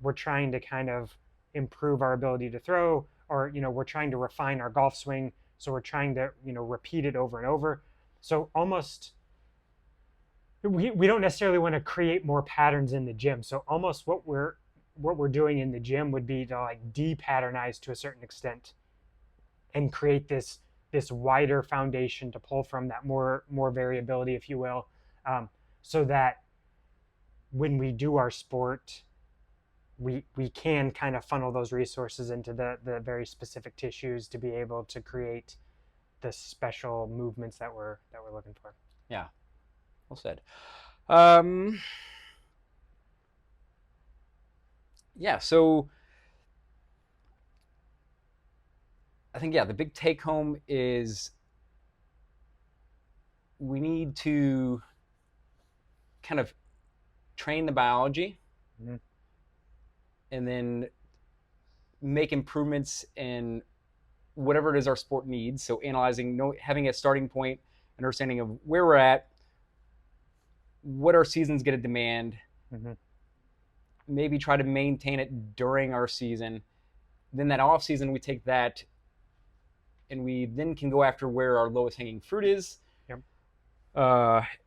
we're trying to kind of improve our ability to throw, or we're trying to refine our golf swing, so we're trying to repeat it over and over. So almost we don't necessarily want to create more patterns in the gym. So almost what we're doing in the gym would be to like de-patternize to a certain extent and create this wider foundation to pull from, that more variability, if you will, so that when we do our sport, we can kind of funnel those resources into the very specific tissues to be able to create the special movements that we're looking for. Yeah. Well said. Yeah, so I think, yeah, the big take home is we need to kind of train the biology, Mm-hmm. and then make improvements in whatever it is our sport needs. So analyzing, having a starting point, understanding of where we're at, what our season's going to demand, Mm-hmm. maybe try to maintain it during our season. Then that off season, we take that and we then can go after where our lowest hanging fruit is, Yep.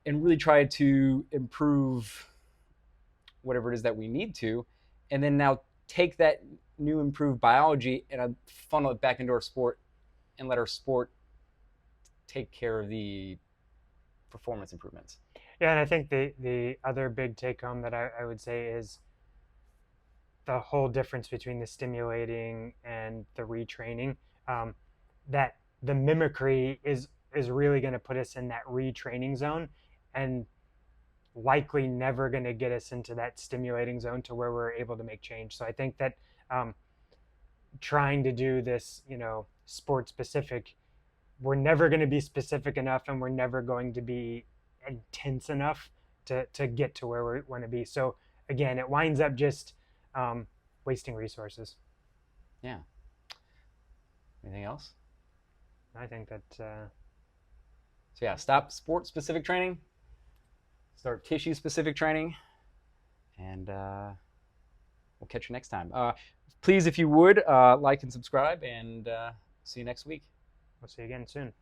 and really try to improve whatever it is that we need to, and then now take that new improved biology and funnel it back into our sport and let our sport take care of the performance improvements. Yeah, and I think the other big take home that I would say is the whole difference between the stimulating and the retraining. That the mimicry is really going to put us in that retraining zone, and likely never going to get us into that stimulating zone to where we're able to make change. So I think that trying to do this, sport specific, we're never going to be specific enough, and we're never going to be intense enough to get to where we want to be. So again, it winds up just wasting resources. Yeah. Anything else? I think that So yeah, stop sport specific training, start tissue specific training, and we'll catch you next time. Please, if you would, like and subscribe, and see you next week. we'll see you again soon.